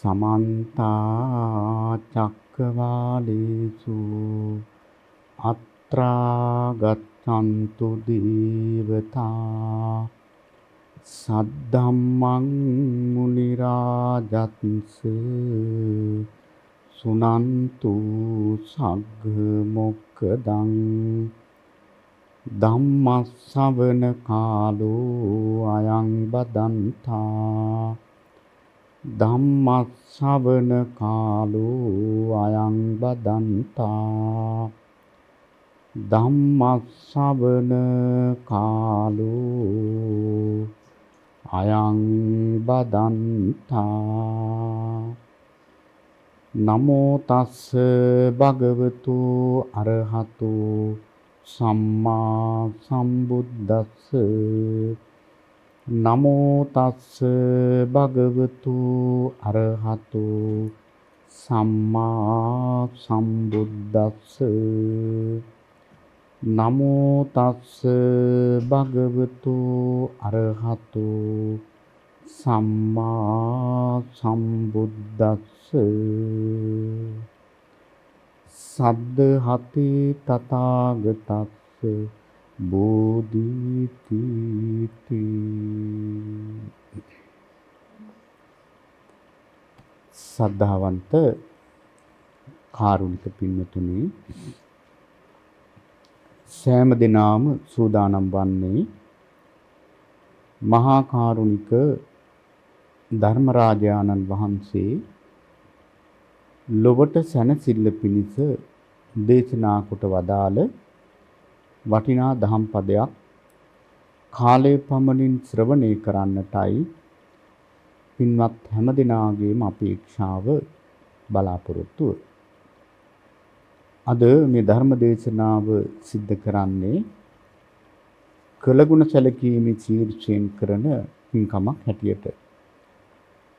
समन्ता चक्रवालेषु अत्रा गच्छन्तु देवता सद्धम्मं मुनिराजन्स सुनन्तु सग्गमोक्खदं ධම්මස්සවන කාලෝ අයං බදන්තා ධම්මස්සවන කාලෝ අයං බදන්තා ධම්මස්සවන කාලෝ අයං බදන්තා නමෝ තස්ස භගවතු අරහතෝ සම්මා සම්බුද්දස්ස නමෝ තස්ස භගවතු අරහතෝ සම්මා සම්බුද්දස්ස නමෝ තස්ස භගවතු අරහතෝ සම්මා සම්බුද්දස්ස සද්දහති තථාගතස්ස බෝධීති සද්ධාවන්ත කාරුණික පින්වතුනි, සෑම දිනම සූදානම් වන්නේ මහා කාරුණික ධර්මරාජානන් වහන්සේ ලොවට සැනසෙල්ල පිණිස දේශනා කොට වදාළ වටිනා දහම් පදයක් කාලය පමණින් ශ්‍රවණය කරන්නටයි පින්වත් හැම දිනාගේම අපේක්ෂාව බලාපොරොත්තුව. අද මේ ධර්ම දේශනාව සිද්ධ කරන්නේ කළගුණ සැලකීමේ ශීර්ෂයෙන් කරන පින්කමක් හැටියට.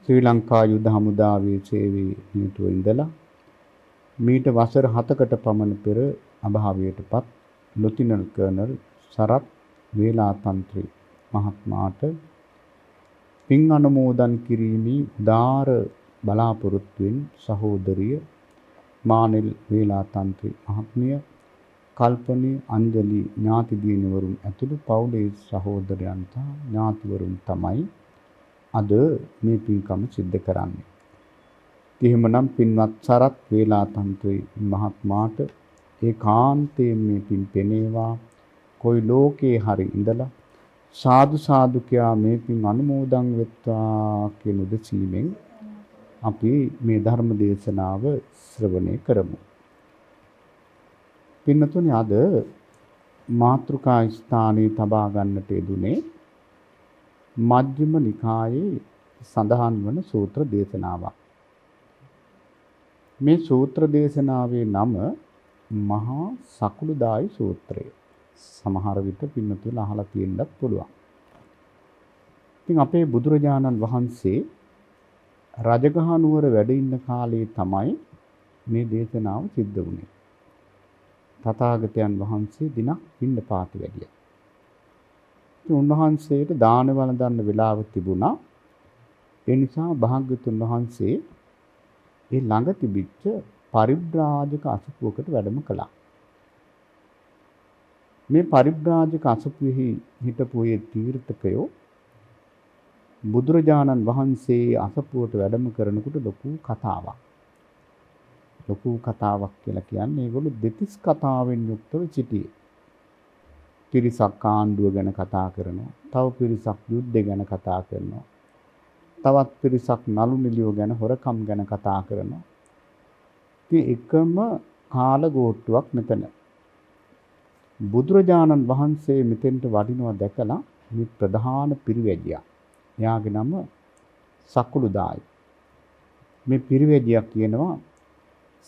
ශ්‍රී ලංකා යුද හමුදාවේ සේවයේ නියුතුව ඉඳලා මීට වසර 7කට පමණ පෙර අභාවයටපත් ලොතිනල් කර්නල් සරත් වේලාතන්ත්‍රි මහත්මයාට පින් අනුමෝදන් කිරීමේ උදාර බලාපොරොත්තුවෙන් සහෝදරිය මානෙල් වේලාතන්ත්‍රි මහත්මිය, කල්පනී අංජලි ඥාති දිනවරුන් ඇතුළු පවුලේ සහෝදරයන් සහ ඥාතිවරුන් තමයි අද මේ පින්කම සිද්ධ කරන්නේ. එහෙමනම් පින්වත් සරත් වේලාතන්ත්‍රි මහත්මයාට ඒකාන්තයෙන් මේ පින් පෙනේවා. කොයි ලෝකේ හරි ඉඳලා සාදු සාදු කියා මේ පින් අනුමෝදන් වෙත්වා කියන උදෙසීමෙන් අපි මේ ධර්ම දේශනාව ශ්‍රවණය කරමු. පින්නතුනි, අද මාතෘකා ස්ථානයේ තබා ගන්නට යෙදුනේ මජ්ක්‍ධිම නිකායේ සඳහන් වන සූත්‍ර දේශනාවක්. මේ සූත්‍ර දේශනාවේ නම මහා සකුළුදායි සූත්‍රය. සමහර විට පින්නතුලා අහලා තියෙන්නත් පුළුවන්. ඉතින් අපේ බුදුරජාණන් වහන්සේ රජගහ නුවර වැඩ ඉන්න කාලේ තමයි මේ දේශනාව සිද්ධ වුණේ. තථාගතයන් වහන්සේ දිනක් පින්නපාත වැඩියා. උන්වහන්සේට දාන වළඳන්න වෙලාව තිබුණා. ඒ නිසා භාග්‍යවතුන් වහන්සේ ඒ ළඟ තිබිච්ච පරිබ්‍රාජක අසපුවකට වැඩම කළා. මේ පරිබ්‍රාජක අසපුවෙහි හිටපු ඒ තීර්ථකයෝ බුදුරජාණන් වහන්සේ අසපුවට වැඩම කරනකොට ලොකු කතාවක්. ලොකු කතාවක් කියලා කියන්නේ ඒගොල්ලෝ දෙතිස් කතාවෙන් යුක්තව සිටියේ. පිරිසක් ආණ්ඩුව ගැන කතා කරනවා. තව පිරිසක් යුද්ධය ගැන කතා කරනවා. තවත් පිරිසක් නළු නිළියෝ ගැන, හොරකම් ගැන කතා කරනවා. ඉතින් එකම කාලගෝට්ටුවක් මෙතන. බුදුරජාණන් වහන්සේ මෙතෙන්ට වඩිනවා දැකලා මේ ප්‍රධාන පිරිවැජියා. එයාගේ නම සකුළුදායි. මේ පිරිවැජියා කියනවා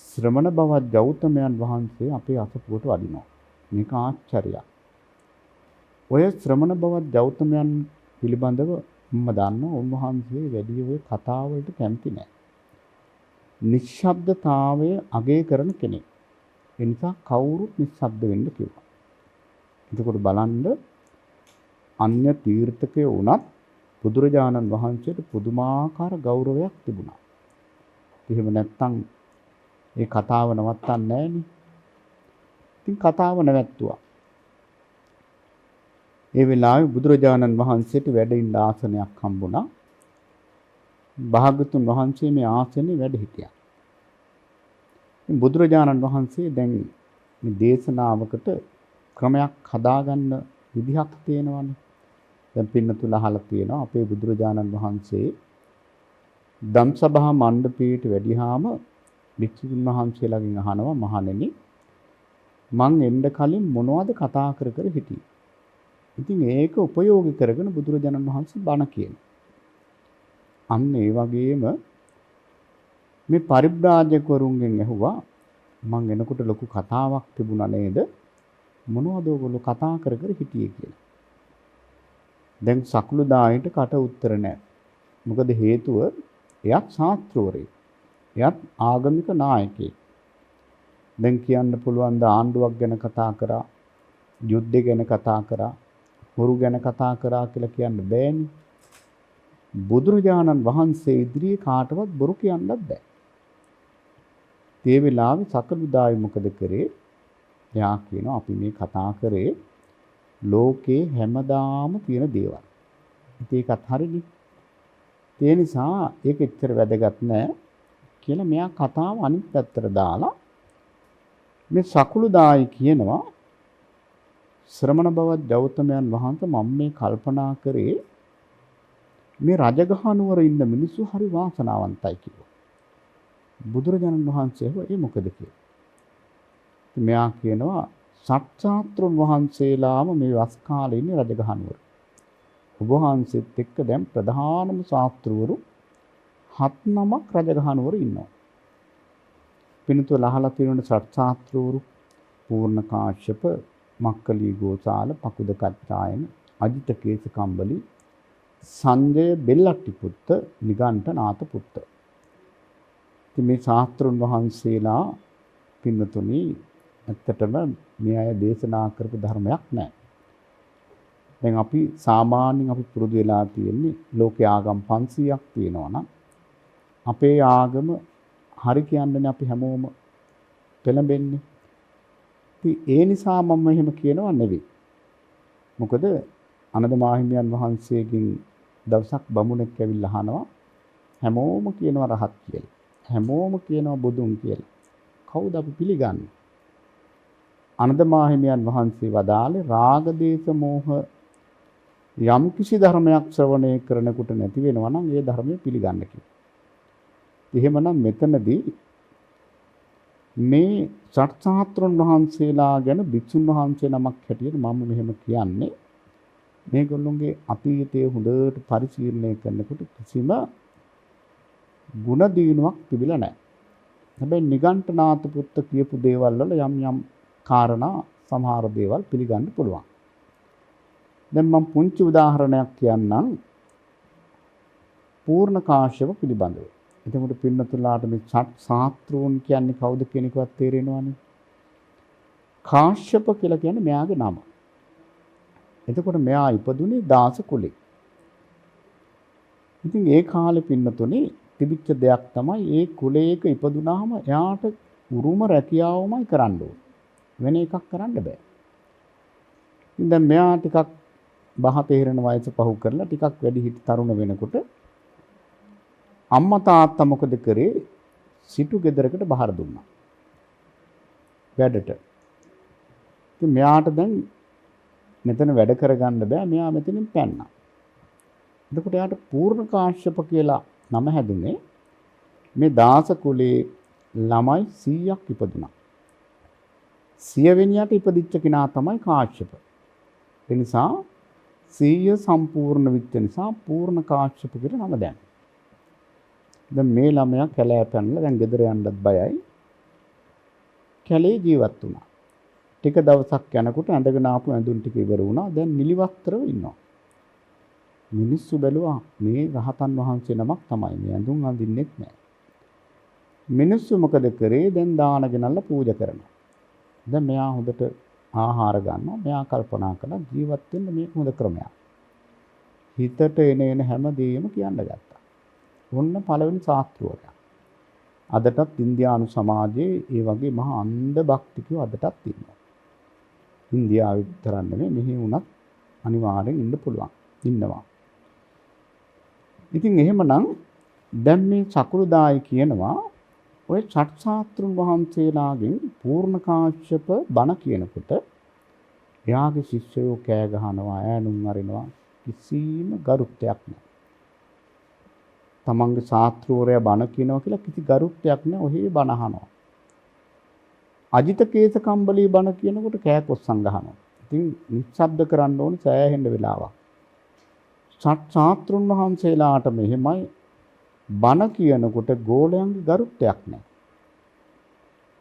ශ්‍රමණ බවත් ගෞතමයන් වහන්සේ අපේ අසපුවට වඩිනවා. මේක ආශ්චර්යයක්. ඔය ශ්‍රමණ බවත් ගෞතමයන් පිළිබඳව මම දන්නවා උන්වහන්සේ වැඩි ඔය කතා වලට කැමති නැහැ. නිශ්ශබ්දතාවය අගය කරන කෙනෙක්. ඒ නිසා කවුරුත් නිශ්ශබ්ද වෙන්න කිව්වා. එතකොට බලන්න අන්‍ය තීර්ථකයෝ වුණත් බුදුරජාණන් වහන්සේට පුදුමාකාර ගෞරවයක් තිබුණා. එහෙම නැත්තම් ඒ කතාව නවත්තන්නේ නැහනේ. ඉතින් කතාව නැවැත්තුවා. ඒ වෙලාවේ බුදුරජාණන් වහන්සේට වැඩ ඉන්න ආසනයක් හම්බුණා. භාග්‍යතුන් වහන්සේ මේ ආසනේ වැඩ හිටියා. ඉතින් බුදුරජාණන් වහන්සේ දැන් මේ දේශනාවකට ක්‍රමයක් හදාගන්න විදිහක් තියෙනවානේ. දැන් පින්නතුල අහලා තියෙනවා අපේ බුදුරජාණන් වහන්සේ ධම්සභා මණ්ඩපයට වැඩිහාම භික්ෂුන් වහන්සේලාගෙන් අහනවා මහණෙනි මං එන්න කලින් මොනවද කතා කර කර හිටියේ. ඉතින් ඒක උපයෝගී කරගෙන බුදුරජාණන් වහන්සේ බණ කියනවා. අන්න ඒ වගේම මේ පරිබ්‍රාජකවරුන්ගෙන් ඇහුවා මං එනකොට ලොකු කතාවක් තිබුණා නේද? මොනවද ඔයගොල්ලෝ කතා කර කර හිටියේ කියලා. දැන් සකුළුදායින්ට කට උත්තර නැහැ. මොකද හේතුව එයත් ශාස්ත්‍රවරයෙක්. එයත් ආගමික නායකයෙක්. දැන් කියන්න පුළුවන් ද ආණ්ඩුවක් ගැන කතා කරා, යුද්ධය ගැන කතා කරා, හොරු ගැන කතා කරා කියලා කියන්න බෑනේ. බුදුරජාණන් වහන්සේ ඉදිරියේ කාටවත් බොරු කියන්නත් බෑ. ඒ වෙලාවේ සකලුදායි මොකද කරේ? එයා කියනවා අපි මේ කතා කරේ ලෝකේ හැමදාම තියෙන දේවල්. ඉතින් ඒකත් හරිනේ. ඒ නිසා ඒක එච්චර වැදගත් නෑ කියලා මෙයා කතාව අනිත් පැත්තට දාලා මේ සකුළුදායි කියනවා ශ්‍රමණ බවත් ගෞතමයන් වහන්සේ මම මේ කල්පනා කරේ මේ රජගහ නුවර ඉන්න මිනිස්සු හරි වාසනාවන්තයි කිව්වා. බුදුරජාණන් වහන්සේ ඒ මොකද කියලා. ඉතින් මෙයා කියනවා සත්‍යාත්‍රුන් වහන්සේලාම මේ වස් කාලේ ඉන්නේ රජගහ නුවර. ඔබ වහන්සේත් එක්ක දැන් ප්‍රධානම ශාස්ත්‍රවරු 7 නමක් රජගහ නුවර ඉන්නවා. පින්තුල අහලා තියෙන සත්‍යාත්‍රවරු පූර්ණ කාශ්‍යප, මක්කලි ගෝසාල, පකුද කච්චායන, අජිත කේස කම්බලි, සංජය බෙල්ලට්ටි පුත්ත, නිගණ්ඨ නාත පුත්ත. ඉතින් මේ ශාස්ත්‍රුන් වහන්සේලා පින්නතුනි ඇත්තටම මේ අය දේශනා කරපු ධර්මයක් නෑ. දැන් අපි සාමාන්‍යයෙන් අපි පුරුදු වෙලා තියෙන්නේ ලෝකේ ආගම් 500ක් තියෙනවා නම් අපේ ආගම හරි කියන්නේ අපි හැමෝම පෙළඹෙන්නේ. ඉතින් ඒ නිසා මම එහෙම කියනවා නෙවෙයි. මොකද අනද මාහිමියන් වහන්සේගෙන් දවසක් බමුණෙක් ඇවිල්ලා අහනවා හැමෝම කියනවා රහත් කියලා. හැමෝම කියනවා බුදුන් කියලා. කවුද අපි පිළිගන්නේ? අනද මාහිමියන් වහන්සේ වදාළේ රාග දේශ මොහ යම් කිසි ධර්මයක් ශ්‍රවණය කරනකොට නැති වෙනවා නම් ඒ ධර්මය පිළිගන්න කියලා. එහෙමනම් මෙතනදී මේ සත්‍යාත්‍රුන් වහන්සේලා ගැන භික්ෂුන් වහන්සේ නමක් හැටියට මම මෙහෙම කියන්නේ මේගොල්ලොන්ගේ අතීතයේ හොඳට පරිශීලනය කරනකොට කිසිම ಗುಣ දිනුවක් තිබිලා නැහැ. හැබැයි නිගණ්ඨ නාත පුත්ත කියපු දේවල් වල යම් යම් කාරණා සමහර දේවල් පිළිගන්න පුළුවන්. දැන් මම පුංචි උදාහරණයක් කියන්නම් පූර්ණ කාශ්‍යප පිළිබඳව. එතකොට පින්නතුලාට මේ ශාස්ත්‍රූන් කියන්නේ කවුද කියන එකවත් තේරෙනවනේ. කාශ්‍යප කියලා කියන්නේ මෙයාගේ නම. එතකොට මෙයා ඉපදුනේ දාස කුලේ. ඉතින් ඒ කාලේ පින්නතුනේ තිබිච්ච දෙයක් තමයි ඒ කුලයක ඉපදුනාම එයාට උරුම රැකියාවමයි කරන්න ඕනේ. වෙන එකක් කරන්න බෑ. ඉතින් දැන් මෙයා ටිකක් බහ තේරෙන වයස පහු කරලා ටිකක් වැඩි හිටි තරුණ වෙනකොට අම්මා තාත්තා මොකද කරේ? සිටු ගෙදරකට බහර දුන්නා. වැඩට. ඉතින් මෙයාට දැන් මෙතන වැඩ කරගන්න බෑ. මෙයා මෙතනින් පැන්නා. එතකොට එයාට පූර්ණ කාශ්‍යප කියලා නම හැදුනේ මේ දාස කුලේ ළමයි 100ක් ඉපදුනා. 100 වෙනියට ඉපදිච්ච කෙනා තමයි කාශ්‍යප. ඒ නිසා 100 සම්පූර්ණ වෙච්ච නිසා පූර්ණ කාශ්‍යප කියලා නම දැම්මා. දැන් මේ ළමයා කැලෑ පැනලා දැන් ගෙදර යන්නත් බයයි. කැලේ ජීවත් වුණා. ටික දවසක් යනකොට ඇඳගෙන ආපු ඇඳුම් ටික ඉවර වුණා. දැන් නිලිවස්ත්‍රව ඉන්නවා. මිනිස්සු බැලුවා මේ රහතන් වහන්සේ නමක් තමයි. මේ ඇඳුම් අඳින්නෙත් නැහැ. මිනිස්සු මොකද කරේ? දැන් දාන ගෙනල්ලා පූජා කරනවා. දැන් මෙයා හොඳට ආහාර ගන්නවා. මෙයා කල්පනා කළා ජීවත් වෙන්න මේක හොඳ ක්‍රමයක්. හිතට එන හැම දෙයක්ම කියන්න ගත්තා. ඔන්න පළවෙනි ශාස්ත්‍රවරයා. අදටත් ඉන්දියානු සමාජයේ ඒ වගේ මහා අන්ධ භක්තිකයෝ අදටත් ඉන්නවා. ඉන්දියාවේ විතරක් නෙමෙයි මෙහි වුණත් අනිවාර්යෙන් ඉන්න පුළුවන්. ඉන්නවා. ඉතින් එහෙමනම් දැන් මේ සකුළුදායි කියනවා ඔය චට්සාත්‍රුන් වහන්සේලාගෙන් පූර්ණ කාශ්‍යප බණ කියනකොට එයාගේ ශිෂ්‍යයෝ කෑ ගහනවා ඈනුම් අරිනවා කිසිම ගරුත්වයක් නැහැ. තමන්ගේ ශාස්ත්‍රෝරයා බණ කියනවා කියලා කිසි ගරුත්වයක් නැහැ. ඔහේ බණ අහනවා. අජිත කේස කම්බලී බණ කියනකොට කෑකොස්සන් ගහනවා. ඉතින් නිශ්ශබ්ද කරන්න ඕනේ සෑහෙන්න වෙලාවක්. ශාස්ත්‍රුන් වහන්සේලාට මෙහෙමයි බණ කියනකොට ගෝලයන්ගේ ගරුත්වයක් නැහැ.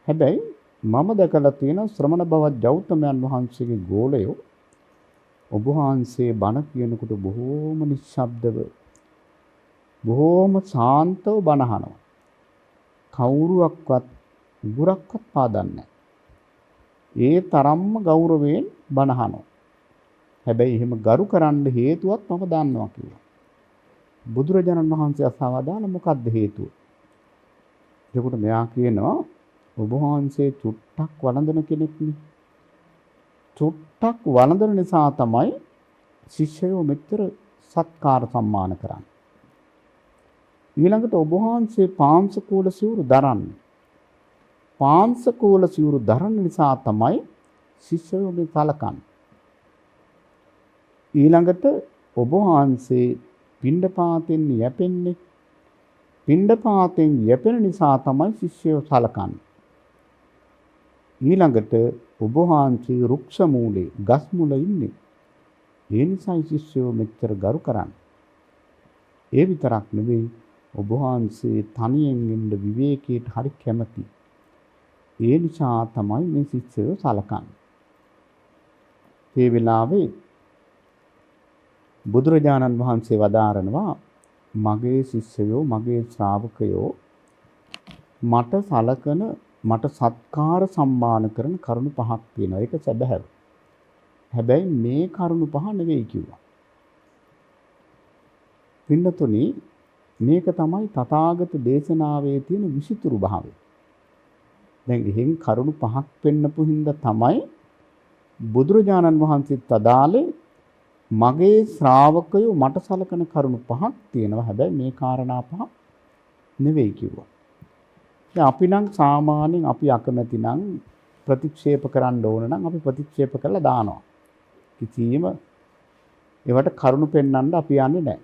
හැබැයි මම දැකලා තියෙන ශ්‍රමණ බවත් ගෞතමයන් වහන්සේගේ ගෝලයෝ ඔබ වහන්සේ බණ කියනකොට බොහෝම නිශ්ශබ්දව බොහෝම ශාන්තව බණ අහනවා. කවුරුවක්වත් උගුරක්වත් පාදන්නේ නැහැ. ඒ තරම්ම ගෞරවයෙන් බණ අහනවා. හැබැයි එහෙම ගරු කරන්න හේතුවක් මම දන්නවා කියලා. බුදුරජාණන් වහන්සේ අසවදාන මොකක්ද හේතුව? එතකොට මෙයා කියනවා ඔබ වහන්සේ චුට්ටක් වළඳන කෙනෙක්නේ. චුට්ටක් වළඳන නිසා තමයි ශිෂ්‍යයෝ මෙච්චර සත්කාර සම්මාන කරන්නේ. ඊළඟට ඔබ වහන්සේ පාංශකූල සිවුරු දරන්නේ. පාංශකූල සිවුරු දරන නිසා තමයි ශිෂ්‍යයෝ මේ සලකන්නේ. ඊළඟට ඔබ වහන්සේ පිණ්ඩපාතෙන් යැපෙන්නේ. පිණ්ඩපාතෙන් යැපෙන නිසා තමයි ශිෂ්‍යයෝ සලකන්නේ. ඊළඟට ඔබ වහන්සේ රුක්ෂ මූලේ ගස් මුල ඉන්නේ. ඒ නිසා ශිෂ්‍යයෝ මෙච්චර ගරු කරන්නේ. ඒ විතරක් නෙවෙයි ඔබ වහන්සේ තනියෙන් ඉන්න විවේකයට හරි කැමති. ඒ නිසා තමයි මේ ශිෂ්‍යයෝ සලකන්නේ. මේ වෙලාවේ බුදුරජාණන් වහන්සේ වදාරනවා මගේ ශිෂ්‍යයෝ මගේ ශ්‍රාවකයෝ මට සලකන මට සත්කාර සම්මාන කරන කරුණු පහක් තියෙනවා. ඒක සැබෑව. හැබැයි මේ කරුණු පහ නෙවෙයි කිව්වා. පින්නතුනි මේක තමයි තථාගත දේශනාවේ තියෙන විසිතුරු භාවය. දැන් එහෙන් කරුණු පහක් පෙන්නපු හින්දා තමයි බුදුරජාණන් වහන්සේත් අදාළේ මගේ ශ්‍රාවකයෝ මට සලකන කරුණු පහක් තියෙනවා. හැබැයි මේ කාරණා පහ නෙවෙයි කිව්වා. දැන් අපි නම් සාමාන්‍යයෙන් අපි අකමැති නම් ප්‍රතික්ෂේප කරන්න ඕන නම් අපි ප්‍රතික්ෂේප කරලා දානවා. කිසියම් ඒවට කරුණු පෙන්වන්න අපි යන්නේ නැහැ.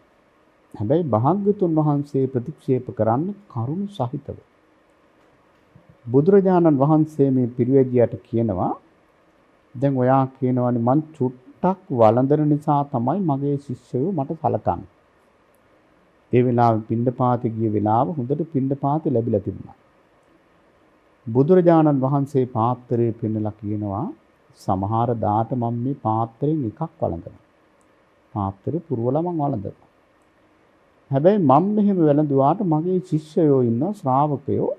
හැබැයි භාග්‍යතුන් වහන්සේ ප්‍රතික්ෂේප කරන්නේ කරුණු සහිතව. බුදුරජාණන් වහන්සේ මේ පිරිවැජියට කියනවා දැන් ඔයා කියනවානේ මං චුට්ටක් වළඳන නිසා තමයි මගේ ශිෂ්‍යයෝ මට සලකන්නේ. ඒ වෙලාවේ පිණ්ඩපාතේ ගිය වෙලාව හොඳට පිණ්ඩපාතේ ලැබිලා තිබුණා. බුදුරජාණන් වහන්සේ පාත්‍රයේ පෙන්නලා කියනවා සමහර දාට මම මේ පාත්‍රයෙන් එකක් වළඳනවා. පාත්‍රේ පුරවලා මම වළඳනවා. හැබැයි මම මෙහෙම වැළඳුවාට මගේ ශිෂ්‍යයෝ ඉන්නවා ශ්‍රාවකයෝ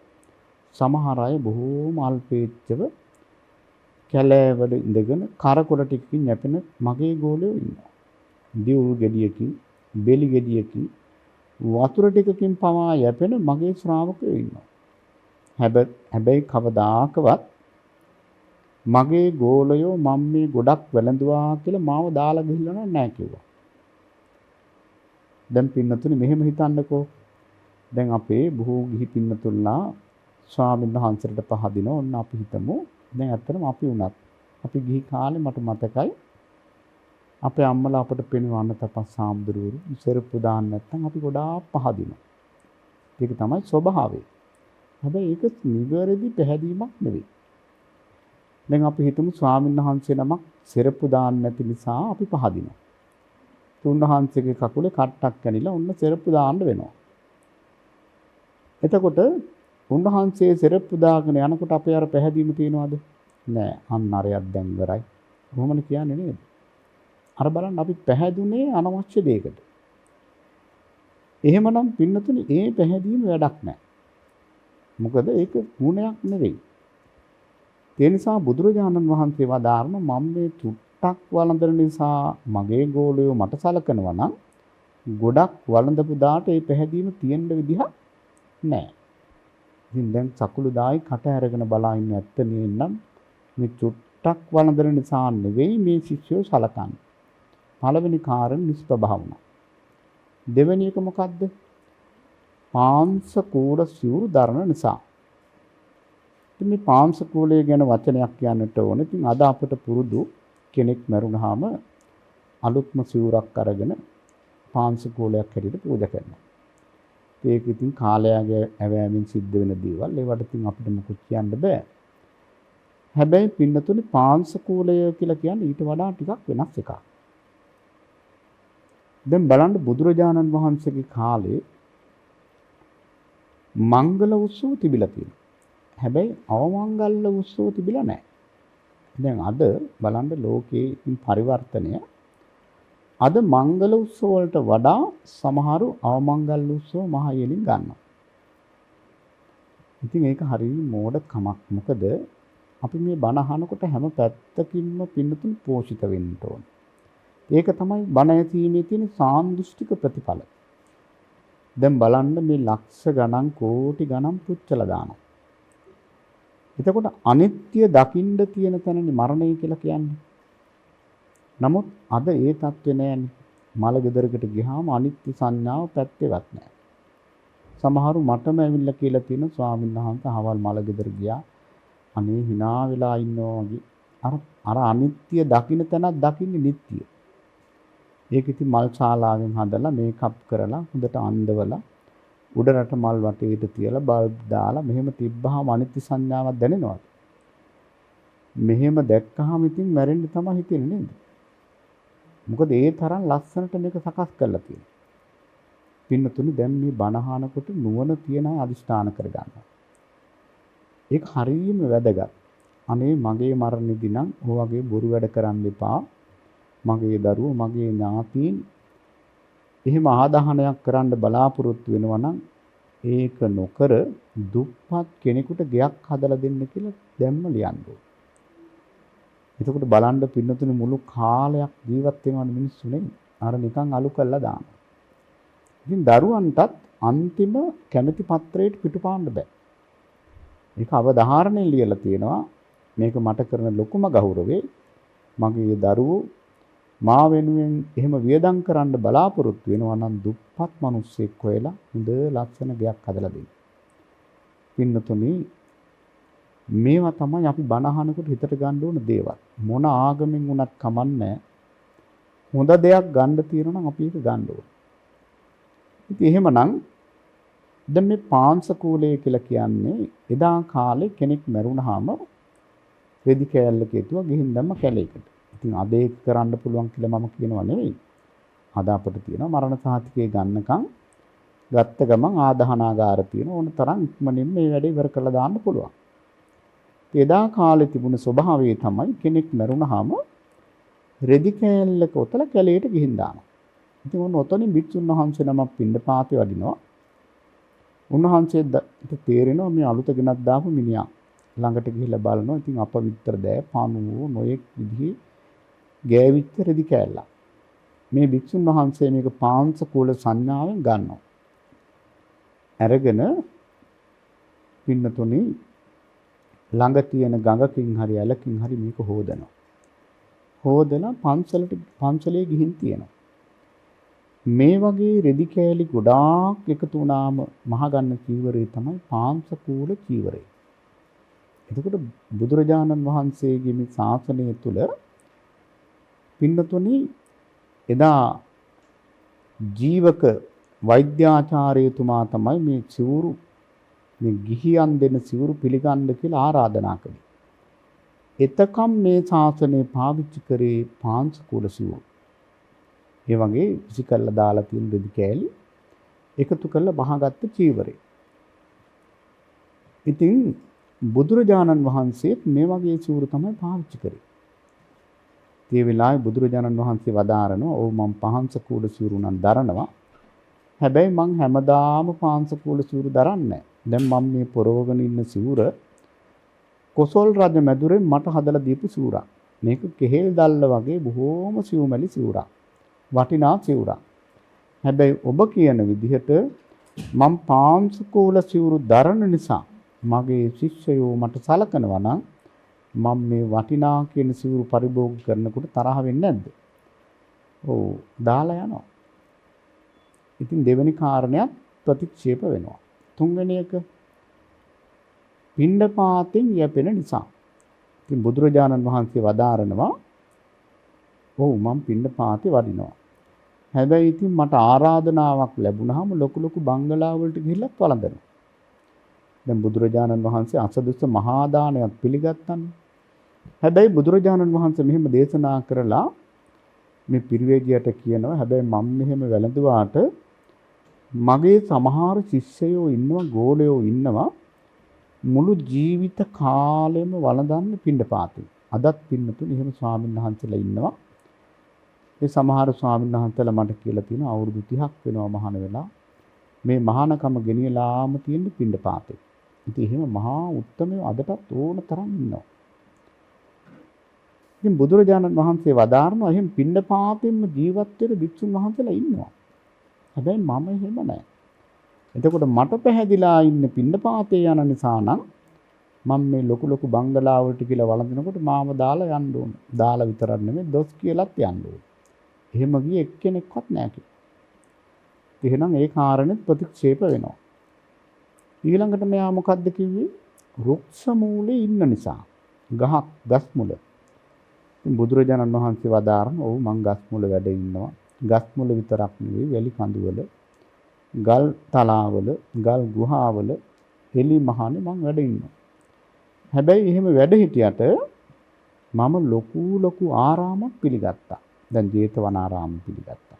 සමහර අය බොහෝම අල්පේච්ඡව කැලෑවල ඉඳගෙන කරකොල ටිකකින් යැපෙන මගේ ගෝලයෝ ඉන්නවා. දියුල් ගෙඩියකින්, බෙලි ගෙඩියකින්, වතුර ටිකකින් පවා යැපෙන මගේ ශ්‍රාවකයෝ ඉන්නවා. හැබැයි කවදාකවත් මගේ ගෝලයෝ මම මේ ගොඩක් වැළඳුවා කියලා මාව දාලා ගිහිල්ලා නැහැ කිව්වා. දැන් පින්නතුනි මෙහෙම හිතන්නකෝ. දැන් අපේ බොහෝ ගිහි පින්නතුල්ලා ස්වාමීන් වහන්සේට පහදිනවා. ඔන්න අපි හිතමු දැන් ඇත්තටම අපි උනත් අපි ගිහි කාලේ මට මතකයි අපේ අම්මලා අපට පෙන්වන්න තපස් සාමුදුරුවරු සෙරප්පු දාන්න නැත්නම් අපි ගොඩාක් පහදිනවා. ඒක තමයි ස්වභාවය. හැබැයි ඒක නිවැරදි පැහැදීමක් නෙවෙයි. දැන් අපි හිතමු ස්වාමීන් වහන්සේ නමක් සෙරප්පු දාන්න නැති නිසා අපි පහදිනවා. උන්වහන්සේගේ කකුලේ කට්ටක් කැනිලා උන්න සෙරප්පු දාන්න වෙනවා. එතකොට උන්වහන්සේ සෙරප්පු දාගෙන යනකොට අපේ අර පැහැදීම තියනවාද? නෑ. අන්න අරයක් දැන් ඉවරයි. කොහොමද කියන්නේ නේද? අර බලන්න අපි පැහැදුනේ අනවශ්‍ය දෙයකට. එහෙමනම් පින්නතුනි ඒ පැහැදීම වැඩක් නෑ. මොකද ඒක ගුණයක් නෙවෙයි. ඒ නිසා බුදුරජාණන් වහන්සේ වදාारण මම මේ චුට්ටක් වළඳන නිසා මගේ ගෝලයෝ මට සලකනවා නම් ගොඩක් වළඳපු දාට ඒ පැහැදීම තියෙන්න විදිහක් නැහැ. ඉතින් දැන් සකුළුදායි කට අරගෙන බලා ඉන්න ඇත්ත නේනම් මේ චුට්ටක් වළඳන නිසා නෙවෙයි මේ ශිෂ්‍යෝ සලකන්නේ. පළවෙනි කාරණේ නිෂ්ප්‍රභ වුණා. දෙවෙනි එක මොකද්ද? පාංශකූල සිවුරු දරන නිසා. ඉතින් මේ පාංශකූලය ගැන වචනයක් කියන්නට ඕනේ. ඉතින් අද අපිට පුරුදු කෙනෙක් මරුණාම අලුත්ම සිවුරක් අරගෙන පාංශකූලයක් හැටියට පූජා කරනවා. ඒක ඉතින් කාලයාගේ ඇවෑමෙන් සිද්ධ වෙන දේවල්. ඒවට ඉතින් අපිට මොකුත් කියන්න බෑ. හැබැයි පින්නතුනි පාංශකූලය කියලා කියන්නේ ඊට වඩා ටිකක් වෙනස් එකක්. දැන් බලන්න බුදුරජාණන් වහන්සේගේ කාලේ මංගල උත්සව තිබිලා තියෙනවා. හැබැයි අවමංගල උත්සව තිබිලා නැහැ. දැන් අද බලන්න ලෝකයේ පරිවර්තනය අද මංගල උත්සව වලට වඩා සමහරු අවමංගල උත්සව මහ ඉහළින් ගන්නවා. ඉතින් ඒක හරිය මෝඩකමක්. මොකද අපි මේ බණ අහනකොට හැම පැත්තකින්ම පින්නතුන් පෝෂිත වෙන්න ඕන. ඒක තමයි බණ ඇසීමේ තියෙන සාන්දෘෂ්ටික ප්‍රතිඵල. දැන් බලන්න මේ ලක්ෂ ගණන් කෝටි ගණන් පුච්චලා දානවා. එතකොට අනිත්‍ය දකින්න තියෙන තැනනේ මරණය කියලා කියන්නේ. නමුත් අද ඒ தත්ත්වේ නෑනේ. මල ගෙදරකට ගියාම අනිත්‍ය සංඥාව පැත්තේවත් නෑ. සමහරු මටම ඇවිල්ලා කියලා තියෙන ස්වාමීන් වහන්සේ අහවල් මල ගෙදර ගියා. අනේ hina වෙලා ඉන්නවා වගේ. අර අනිත්‍ය දකින්න තැනක් දකින්නේ නිට්ටිය. ඒක ඉතින් මල් ශාලාවෙන් හදලා මේකප් කරලා හොඳට අන්දවලා උඩරට මල් වටේට තියලා බල්බ් දාලා මෙහෙම තිබ්බහම අනිත්‍ය සංඥාවක් දැනෙනවා. මෙහෙම දැක්කහම ඉතින් මැරෙන්න තමයි හිතෙන්නේ නේද? මොකද ඒ තරම් ලස්සනට මේක සකස් කරලා තියෙනවා. පින්නතුනි දැන් මේ බණ අහනකොට නුවණ තියන අය අදිෂ්ඨාන කරගන්නවා. ඒක හරියම වැදගත්. අනේ මගේ මරණෙදි නම් ඔය වගේ බොරු වැඩ කරන්න එපා. මගේ දරුවෝ මගේ ඥාතීන් එහෙම ආදාහනයක් කරන්න බලාපොරොත්තු වෙනවා නම් ඒක නොකර දුප්පත් කෙනෙකුට ගෙයක් හදලා දෙන්න කියලා දැම්ම ලියන්න ඕන. එතකොට බලන්න පින්නතුනේ මුළු කාලයක් ජීවත් වෙනවනේ මිනිස්සු නේ. අර නිකන් අලු කරලා දානවා. ඉතින් දරුවන්ටත් අන්තිම කැමැති පත්‍රයට පිටුපාන්න බෑ. ඒක අවධාරණයෙන් ලියලා තියෙනවා. මේක මට කරන ලොකුම ගෞරවේ මගේ දරුවෝ මා වෙනුවෙන් එහෙම වියදම් කරන්න බලාපොරොත්තු වෙනවා නම් දුප්පත් මිනිස්සෙක් හොයලා හොඳ ලස්සන ගයක් හදලා දෙන්න. පින්නතුනි මේවා තමයි අපි බණ අහනකොට හිතට ගන්න ඕන දේවල්. මොන ආගමෙන් වුණත් කමන්නේ හොඳ දෙයක් ගන්න තියෙනවා නම් අපි ඒක ගන්න ඕන. ඉතින් එහෙමනම් දැන් මේ පාංශකූලය කියලා කියන්නේ එදා කාලේ කෙනෙක් මැරුණාම රෙදි කෑල්ලක හිටුවා ගිහින් දැම්ම කැලේකට. ඉතින් අද ඒක කරන්න පුළුවන් කියලා මම කියනවා නෙවෙයි. අද අපිට තියෙනවා මරණ සහතිකය ගන්නකම් ගත්ත ගමන් ආදාහනාගාර තියෙන ඕන තරම් ඉක්මනින් මේ වැඩේ ඉවර කරලා දාන්න පුළුවන්. එදා කාලේ තිබුණ ස්වභාවය තමයි කෙනෙක් මැරුණාම රෙදි කෑල්ලක ඔතල කැලේට ගිහින් දානවා. ඉතින් ඔන්න ඔතනින් භික්ෂුන් වහන්සේ නමක් පින්ඩපාතේ වඩිනවා. උන්වහන්සේට තේරෙනවා මේ අලුත ගෙනත් දාපු මිනිහා ළඟට ගිහිල්ලා බලනවා. ඉතින් අපවිත්‍ර දෑ පානුවෝ නොයෙක් විදිහේ ගෑවිච්ච රෙදි කෑල්ලක්. මේ භික්ෂුන් වහන්සේ මේක පාංශකූල සංඥාවෙන් ගන්නවා. අරගෙන පින්නතුනි ළඟ තියෙන ගඟකින් හරි ඇලකින් හරි මේක හොදනවා. හොදලා පන්සලේ ගිහින් තියෙනවා. මේ වගේ රෙදි කෑලි ගොඩාක් එකතු වුණාම මහ ගන්න චීවරය තමයි පාංශකූල චීවරය. එතකොට බුදුරජාණන් වහන්සේගේ මේ ශාසනය තුල පින්නතුනි එදා ජීවක වෛද්‍යාචාර්යතුමා තමයි මේ සිවුරු මේ ගිහියන් දෙන සිවුරු පිළිගන්න කියලා ආරාධනා කළේ. එතකම් මේ ශාසනය පාවිච්චි කරේ පාංශකූල සිවුරු. ඒ වගේ විසි කරලා දාලා තියෙන රෙදි කෑලි එකතු කරලා බහගත්ත චීවරය. ඉතින් බුදුරජාණන් වහන්සේත් මේ වගේ සිවුරු තමයි පාවිච්චි කරේ. ඒ වෙලාවේ බුදුරජාණන් වහන්සේ වදාරනවා ඔව් මම පාංශකූල සිවුරු නම් දරනවා. හැබැයි මං හැමදාම පාංශකූල සිවුරු දරන්නේ. දැන් මම මේ පොරවගෙන ඉන්න සිවුර කොසල් රජ මැදුරෙන් මට හදලා දීපු සිවුරක්. මේක කෙහෙල් දැල්ල වගේ බොහෝම සිවුමැලි සිවුරක්. වටිනා සිවුරක්. හැබැයි ඔබ කියන විදිහට මම පාංශකූල සිවුරු දරන නිසා මගේ ශිෂ්‍යයෝ මට සලකනවා නම් මම මේ වටිනා කියන සිවුරු පරිභෝග කරනකොට තරහ වෙන්නේ නැද්ද? ඔව් දාලා යනවා. ඉතින් දෙවෙනි කාරණයක් ප්‍රතික්ෂේප වෙනවා. තුන්වෙනි එක පිණ්ඩපාතෙන් යැපෙන නිසා. ඉතින් බුදුරජාණන් වහන්සේ වදාරනවා ඔව් මම පිණ්ඩපාතේ වඩිනවා. හැබැයි ඉතින් මට ආරාධනාවක් ලැබුණාම ලොකු බංගලා වලට ගිහිල්ලා වළඳනවා. දැන් බුදුරජාණන් වහන්සේ අසදුස්ස මහා දානයක් පිළිගත්තනේ. හැබැයි බුදුරජාණන් වහන්සේ මෙහෙම දේශනා කරලා මේ පිරිවැජියට කියනවා හැබැයි මම මෙහෙම වැළඳුවාට මගේ සමහර ශිෂ්‍යයෝ ඉන්නවා ගෝලයෝ ඉන්නවා මුළු ජීවිත කාලෙම වළඳන්නේ පිණ්ඩපාතේ. අදත් පින්නතුන් එහෙම ස්වාමීන් වහන්සේලා ඉන්නවා. ඒ සමහර ස්වාමීන් වහන්සේලා මට කියලා තියෙනවා අවුරුදු 30ක් වෙනවා මහාන වෙලා. මේ මහානකම ගෙනියලාම තියෙන පිණ්ඩපාතේ. ඉතින් එහෙම මහා උත්තමයෝ අදටත් ඕන තරම් ඉන්නවා. ඉතින් බුදුරජාණන් වහන්සේ වදාारනවා එහෙම පිණ්ඩපාතෙන්ම ජීවත් වෙන භික්ෂුන් වහන්සේලා ඉන්නවා. හැබැයි මම එහෙම නැහැ. එතකොට මට පැහැදිලා ඉන්න පිණ්ඩපාතේ යන නිසා නම් මම මේ ලොකු බංගලාවලට කියලා වළඳනකොට මාව දාලා යන්න ඕන. දාලා විතරක් නෙමෙයි දොස් කියලාත් යන්න ඕන. එහෙම ගියේ එක්කෙනෙක්වත් නැහැ කිව්වා. එහෙනම් ඒ කාරණෙත් ප්‍රතික්ෂේප වෙනවා. ඊළඟට මෙයා මොකද්ද කිව්වේ? රුක්ෂ මූලේ ඉන්න නිසා. ගස් මුල. බුදුරජාණන් වහන්සේ වදාරන ඔව් මං ගස් මුල වැඩ ඉන්නවා. ගස් මුල විතරක් නෙවෙයි වැලි කඳුවල, ගල් තලාවල, ගල් ගුහාවල, එලි මහනේ මං වැඩ ඉන්නවා. හැබැයි එහෙම වැඩ හිටියට මම ලොකු ආරාමයක් පිළිගත්තා. දැන් ජේතවනාරාම පිළිගත්තා.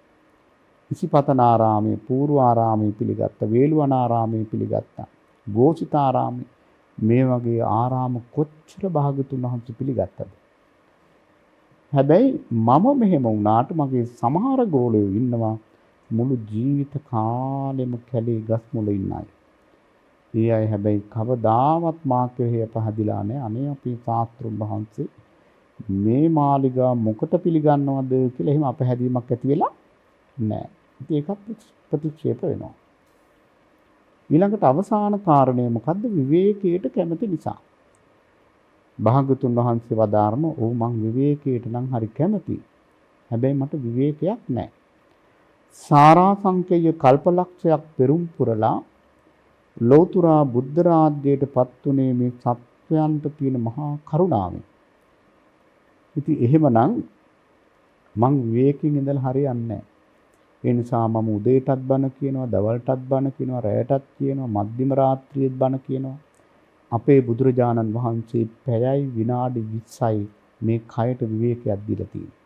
ඉසිපතනාරාමයේ පූර්වාරාමයේ පිළිගත්තා. වේළුවනාරාමයේ පිළිගත්තා. ගෝසිතාරාමයේ මේ වගේ ආරාම කොච්චර භාගතුන් වහන්සේ පිළිගත්තද? හැබැයි මම මෙහෙම වුණාට මගේ සමහර ගෝලයෝ ඉන්නවා මුළු ජීවිත කාලෙම කැලේ ගස් මුල ඉන්න අය. ඒ අය හැබැයි කවදාවත් මා කෙරෙහි පහදිලා නැහැ. අනේ අපේ ශාස්ත්‍රුන් වහන්සේ මේ මාලිගා මොකට පිළිගන්නවද කියලා එහෙම අපහැදීමක් ඇති වෙලා නැහැ. ඉතින් ඒකත් ප්‍රතික්ෂේප වෙනවා. ඊළඟට අවසාන කාරණය මොකද්ද? විවේකයට කැමති නිසා. භාගතුන් වහන්සේ වදාරන ඔව් මං විවේකයට නම් හරි කැමතියි. හැබැයි මට විවේකයක් නැහැ. සාරාංශකය කල්පලක්ෂයක් පෙරම් පුරලා ලෞතුරා බුද්ධ රාජ්‍යයට පත්ුනේ මේ සත්වයන්ට තියෙන මහා කරුණාවෙන්. ඉතින් එහෙමනම් මං විවේකයෙන් ඉඳලා හරියන්නේ නැහැ. ඒ නිසා මම උදේටත් බණ කියනවා, දවල්ටත් බණ කියනවා, රැයටත් කියනවා, මධ්‍යම රාත්‍රියේත් බණ කියනවා. අපේ බුදුරජාණන් වහන්සේ පැයයි විනාඩි 20යි මේ කයට විවේකයක් දීලා තියෙනවා.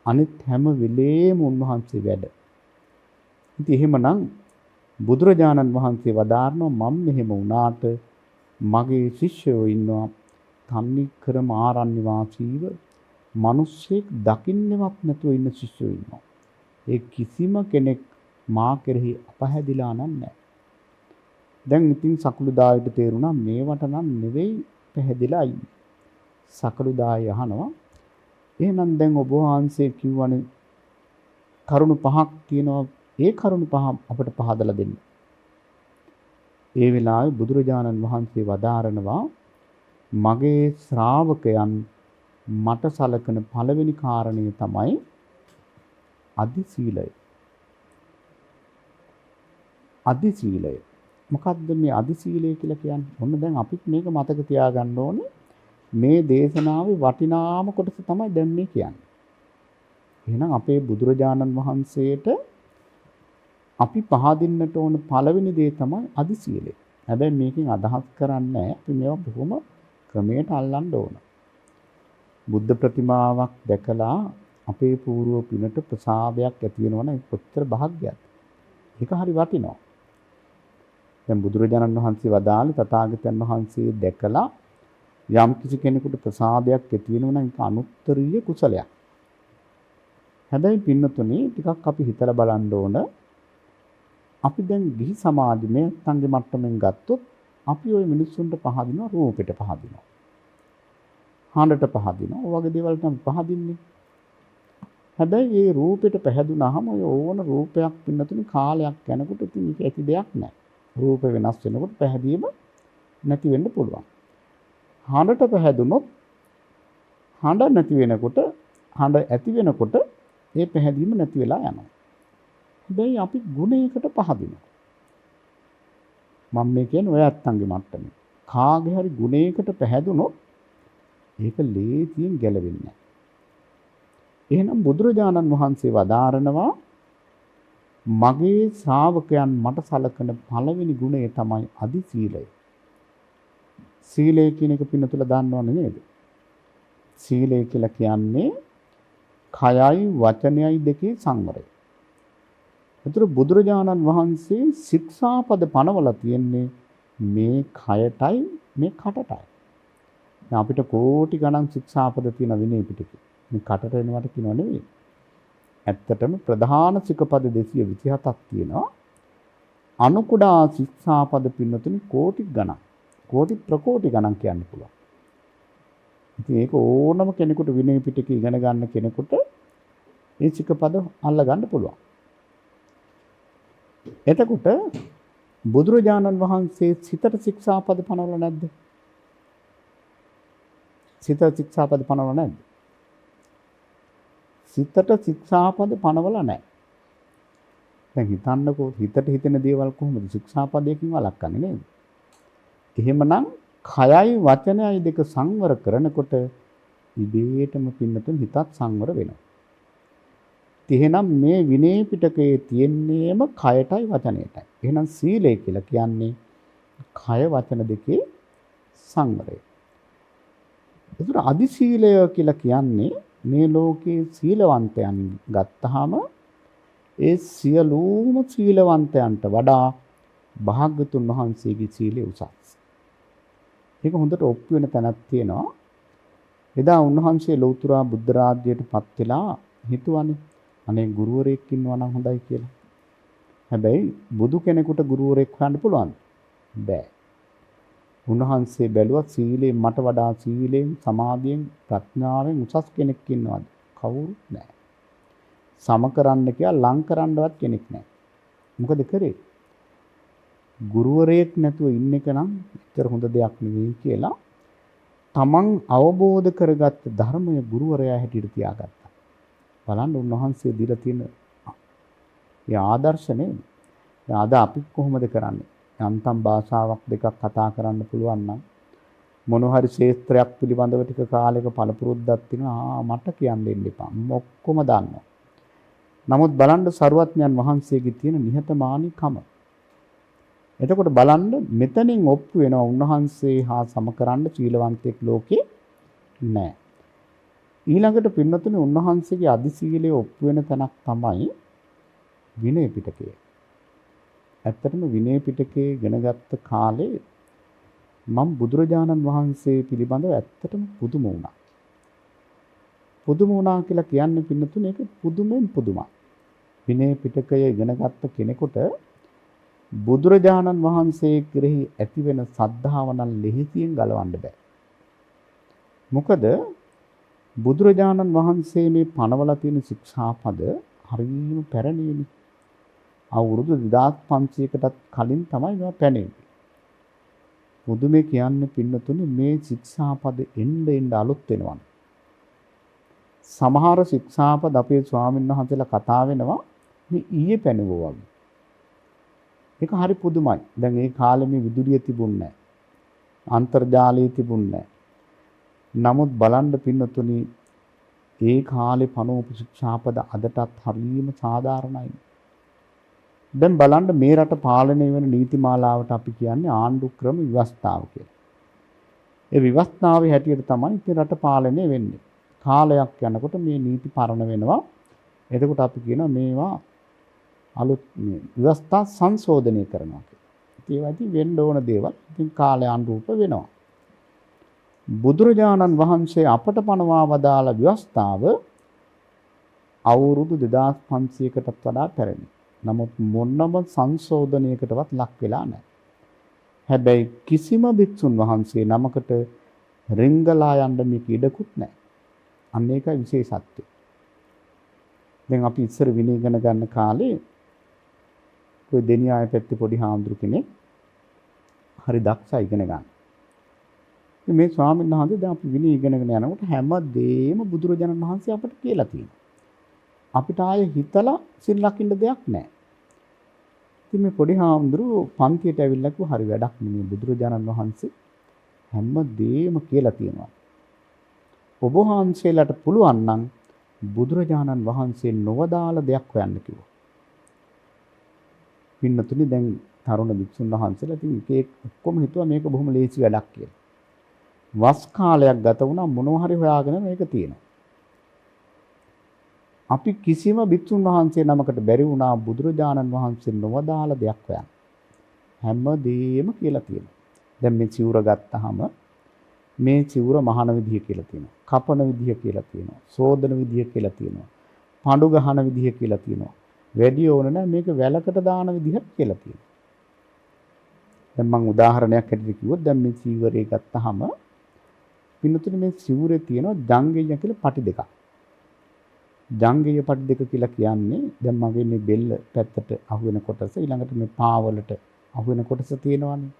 අනිත් හැම වෙලේම උන්වහන්සේ වැඩ. ඉතින් එහෙමනම් බුදුරජාණන් වහන්සේ වදාारනවා මම මෙහෙම වුණාට මගේ ශිෂ්‍යයෝ ඉන්නවා තන්නේ කරම ආරණ්‍ය වාසීව මිනිස්සෙක් දකින්නවත් නැතුව ඉන්න ශිෂ්‍යයෝ ඉන්නවා. ඒ කිසිම කෙනෙක් මා කෙරෙහි අපහැදිලා නැහැ. දැන් ඉතින් සකුළුදායට තේරුණා මේවට නම් නෙවෙයි පැහැදිලා ඉන්නේ. සකුළුදාය අහනවා එහෙනම් දැන් ඔබ වහන්සේ කිව්වනේ කරුණු පහක් තියෙනවා. ඒ කරුණු පහ අපට පහදලා දෙන්න. ඒ වෙලාවේ බුදුරජාණන් වහන්සේ වදාරනවා මගේ ශ්‍රාවකයන් මට සලකන පළවෙනි කාරණය තමයි අදි සීලය. අදි සීලය. මොකක්ද මේ අදි සීලය කියලා කියන්නේ? ඔන්න දැන් අපිත් මේක මතක තියාගන්න ඕනේ. මේ දේශනාවේ වටිනාම කොටස තමයි දැන් මේ කියන්නේ. එහෙනම් අපේ බුදුරජාණන් වහන්සේට අපි පහදින්නට ඕන පළවෙනි දේ තමයි අදි සීලය. හැබැයි මේකෙන් අදහස් කරන්නේ අපි මේවා බොහොම ක්‍රමයට අල්ලන්න ඕන. බුද්ධ ප්‍රතිමාවක් දැකලා අපේ పూర్ව පිනට ප්‍රසාදයක් ඇති වෙනවා නම් කොච්චර භාග්‍යයක්ද? ඒක හරි වටිනවා. දැන් බුදුරජාණන් වහන්සේ වදාළේ තථාගතයන් වහන්සේ දැකලා යම් කිසි කෙනෙකුට ප්‍රසාදයක් ඇති වෙනවා නම් ඒක අනුත්තරීය කුසලයක්. හැබැයි පින්නතුනේ ටිකක් අපි හිතලා බලන්න ඕන. අපි දැන් ගිහි සමාජයේ සංඝ මට්ටමින් ගත්තොත් අපි ওই මිනිස්සුන්ට පහදිනවා රූපෙට පහදිනවා. හඬට පහදිනවා. ඔය වගේ දේවල් තමයි පහදින්නේ. හැබැයි මේ රූපෙට පහදුනහම ඔය ඕන රූපයක් පින්නතුනේ කාලයක් යනකොට ඉතින් මේක ඇති දෙයක් නෑ. රූප වෙනස් වෙනකොට පැහැදීම නැති වෙන්න පුළුවන්. හඬට පැහැදුනොත් හඬ නැති වෙනකොට හඬ ඇති වෙනකොට ඒ පැහැදීම නැති වෙලා යනවා. හැබැයි අපි ගුණයකට පහදිනවා. මම මේ කියන්නේ ඔය අත්තන්ගේ මට්ටමේ. කාගේ හරි ගුණයකට පැහැදුනොත් ඒක ලේසියෙන් ගැලවෙන්නේ නැහැ. එහෙනම් බුදුරජාණන් වහන්සේ වදාරනවා මගේ ශ්‍රාවකයන් මට සලකන පළවෙනි ගුණය තමයි අදි සීලය. සීලය කියන එක පින්නතුල දන්නවනේ නේද? සීලය කියලා කියන්නේ කයයි වචනයයි දෙකේ සංවරය. ඒතර බුදුරජාණන් වහන්සේ ශික්ෂාපද පනවලා තියෙන්නේ මේ කයටයි මේ කටටයි. දැන් අපිට කෝටි ගණන් ශික්ෂාපද තියෙන විනය පිටකේ. මේ කටට එනවට කියනව නෙවෙයි. ඇත්තටම ප්‍රධාන සිකපද 227ක් තියෙනවා. අනුකුඩා ශික්ෂාපද පින්නතුනි කෝටි ගණන්. කෝටි ප්‍රකෝටි ගණන් කියන්න පුළුවන්. ඉතින් ඒක ඕනම කෙනෙකුට විනය පිටකේ ඉගෙන ගන්න කෙනෙකුට මේ සිකපද අල්ල ගන්න පුළුවන්. එතකොට බුදුරජාණන් වහන්සේ සිතට ශික්ෂාපද පනවලා නැද්ද? සිතට ශික්ෂාපද පනවලා නැද්ද? සිතට ශික්ෂාපද පනවලා නැහැ. දැන් හිතන්නකෝ හිතට හිතෙන දේවල් කොහොමද ශික්ෂාපදයකින් වළක්වන්නේ නේද? එහෙමනම් කයයි වචනයයි දෙක සංවර කරනකොට ඉබේටම පින්නතුන් හිතත් සංවර වෙනවා. එහෙනම් මේ විනය පිටකයේ තියෙන්නේම කයටයි වචනයටයි. එහෙනම් සීලය කියලා කියන්නේ කය වචන දෙකේ සංවරය. ඒතර අදි සීලය කියලා කියන්නේ මේ ලෝකේ සීලවන්තයන් ගත්තාම ඒ සියලුම සීලවන්තයන්ට වඩා භාග්‍යතුන් වහන්සේගේ සීලය උසස්. ඒක හොඳට ඔප්පු වෙන තැනක් තියෙනවා. එදා උන්වහන්සේ ලෞතර බුද්ධ රාජ්‍යයට පත් වෙලා හිතුවනේ අනේ ගුරුවරයෙක් ඉන්නවා නම් හොඳයි කියලා. හැබැයි බුදු කෙනෙකුට ගුරුවරයෙක් හොයන්න පුළුවන්ද? බෑ. උන්වහන්සේ බැලුවා සීලයෙන් මට වඩා සීලයෙන් සමාධියෙන් ප්‍රඥාවෙන් උසස් කෙනෙක් ඉන්නවද? කවුරුත් නැහැ. සම කරන්න කියලා ලං කරන්නවත් කෙනෙක් නැහැ. මොකද කරේ? ගුරුවරයෙක් නැතුව ඉන්න එක නම් එච්චර හොඳ දෙයක් නෙවෙයි කියලා තමන් අවබෝධ කරගත්ත ධර්මය ගුරුවරයා හැටියට තියාගත්තා. බලන්න උන්වහන්සේ දීලා තියෙන ඒ ආදර්ශ නේද? දැන් අද අපි කොහොමද කරන්නේ? යන්තම් භාෂාවක් දෙකක් කතා කරන්න පුළුවන් නම් මොන හරි ශාස්ත්‍රයක් පිළිබඳව ටික කාලයක පළපුරුද්දක් තියෙනවා. මට කියන්න දෙන්න එපා. ඔක්කොම දන්නවා. නමුත් බලන්න සරුවත්ඥන් වහන්සේගේ තියෙන නිහතමානීකම. එතකොට බලන්න මෙතනින් ඔප්පු වෙනවා උන්වහන්සේ හා සමකරන්න සීලවන්තයෙක් ලෝකේ නැහැ. ඊළඟට පින්නතුනේ උන්වහන්සේගේ අදි සීලය ඔප්පු වෙන තැනක් තමයි විනය පිටකය. ඇත්තටම විනය පිටකේ ඉගෙනගත්ත කාලේ මම බුදුරජාණන් වහන්සේ පිළිබඳව ඇත්තටම පුදුම වුණා. පුදුම වුණා කියලා කියන්නේ පින්නතුනේ ඒක පුදුමෙන් පුදුමයි. විනය පිටකය ඉගෙනගත්ත කෙනෙකුට බුදුරජාණන් වහන්සේ කෙරෙහි ඇතිවෙන සද්ධාව නම් ලෙහෙසියෙන් ගලවන්න බෑ. මොකද බුදුරජාණන් වහන්සේ මේ පනවලා තියෙන ශික්ෂාපද හරියම පැරණිනේ. අවුරුදු 2500කටත් කලින් තමයි මේවා පැනෙන්නේ. මුදුමේ කියන්නේ පින්නතුනේ මේ ශික්ෂාපද එන්න අලුත් වෙනවා. සමහර ශික්ෂාපද අපේ ස්වාමීන් වහන්සේලා කතා වෙනවා මේ ඊයේ පැනෙවුවා වගේ. ඒක හරි පුදුමයි. දැන් ඒ කාලේ මේ විදුලිය තිබුණේ නැහැ. අන්තර්ජාලය තිබුණේ නැහැ. නමුත් බලන්න පින්නතුනි ඒ කාලේ පනෝප ශික්ෂාපද අදටත් හරියම සාධාරණයි. දැන් බලන්න මේ රට පාලනය වෙන නීතිමාලාවට අපි කියන්නේ ආණ්ඩු ක්‍රම ව්‍යවස්ථාව කියලා. ඒ ව්‍යවස්ථාවේ හැටියට තමයි ඉතින් රට පාලනය වෙන්නේ. කාලයක් යනකොට මේ නීති පරණ වෙනවා. එතකොට අපි කියනවා මේවා අලුත් මේ ව්‍යවස්ථා සංශෝධනය කරනවා කියලා. ඒවා ඉතින් වෙන්න ඕන දේවල් ඉතින් කාලය අනුරූප වෙනවා. බුදුරජාණන් වහන්සේ අපට පනවා වදාළ ව්‍යවස්ථාව අවුරුදු 2500කටත් වඩා පැරණි. නමුත් මොනම සංශෝධනයකටවත් ලක් වෙලා නැහැ. හැබැයි කිසිම භික්ෂුන් වහන්සේ නමකට රිංගලා යන්න මේක ඉඩකුත් නැහැ. අන්න ඒකයි විශේෂත්වය. දැන් අපි ඉස්සර විනය ඉගෙන ගන්න කාලේ કોઈ දෙනියාය පැත්තේ පොඩි හාමුදුරු කෙනෙක් හරි දක්ෂයි ඉගෙන ගන්න. ඉතින් මේ ස්වාමීන් වහන්සේ දැන් අපි විනය ඉගෙනගෙන යනකොට හැමදේම බුදුරජාණන් වහන්සේ අපට කියලා තියෙනවා. අපිට ආයේ හිතලා සිල් ලකින්න දෙයක් නැහැ. ඉතින් මේ පොඩි හාමුදුරුවෝ පන්තියට ඇවිල්ලා කිව්වා හරි වැඩක් නෙමෙයි බුදුරජාණන් වහන්සේ හැමදේම කියලා තියෙනවා. ඔබ වහන්සේලාට පුළුවන් නම් බුදුරජාණන් වහන්සේ නොවදාළ දෙයක් හොයන්න කිව්වා. පින්නතුනි දැන් තරුණ භික්ෂුන් වහන්සේලා ඉතින් එක ඔක්කොම හිතුවා මේක බොහොම ලේසි වැඩක් කියලා. වස් කාලයක් ගත වුණා මොනවා හරි හොයාගෙන මේක තියෙනවා. අපි කිසිම භික්ෂුන් වහන්සේ නමකට බැරි වුණා බුදුරජාණන් වහන්සේ නොවදාළ දෙයක් හොයන්න. හැමදේම කියලා තියෙනවා. දැන් මේ සිවුර ගත්තාම මේ සිවුර මහාන විදිය කියලා තියෙනවා. කපන විදිය කියලා තියෙනවා. සෝදන විදිය කියලා තියෙනවා. පඳු ගහන විදිය කියලා තියෙනවා. වැඩි ඕන නැහැ මේක වැලකට දාන විදිහක් කියලා තියෙනවා. දැන් මම උදාහරණයක් හැටියට කිව්වොත් දැන් මේ සිවුරේ ගත්තාම පින්නතුනේ මේ සිවුරේ තියෙනවා ජංගය කියලා පටි දෙකක්. ජංගය පටි දෙක කියලා කියන්නේ දැන් මගේ මේ බෙල්ල පැත්තට අහු වෙන කොටස ඊළඟට මේ පාවලට අහු වෙන කොටස තියෙනවානේ.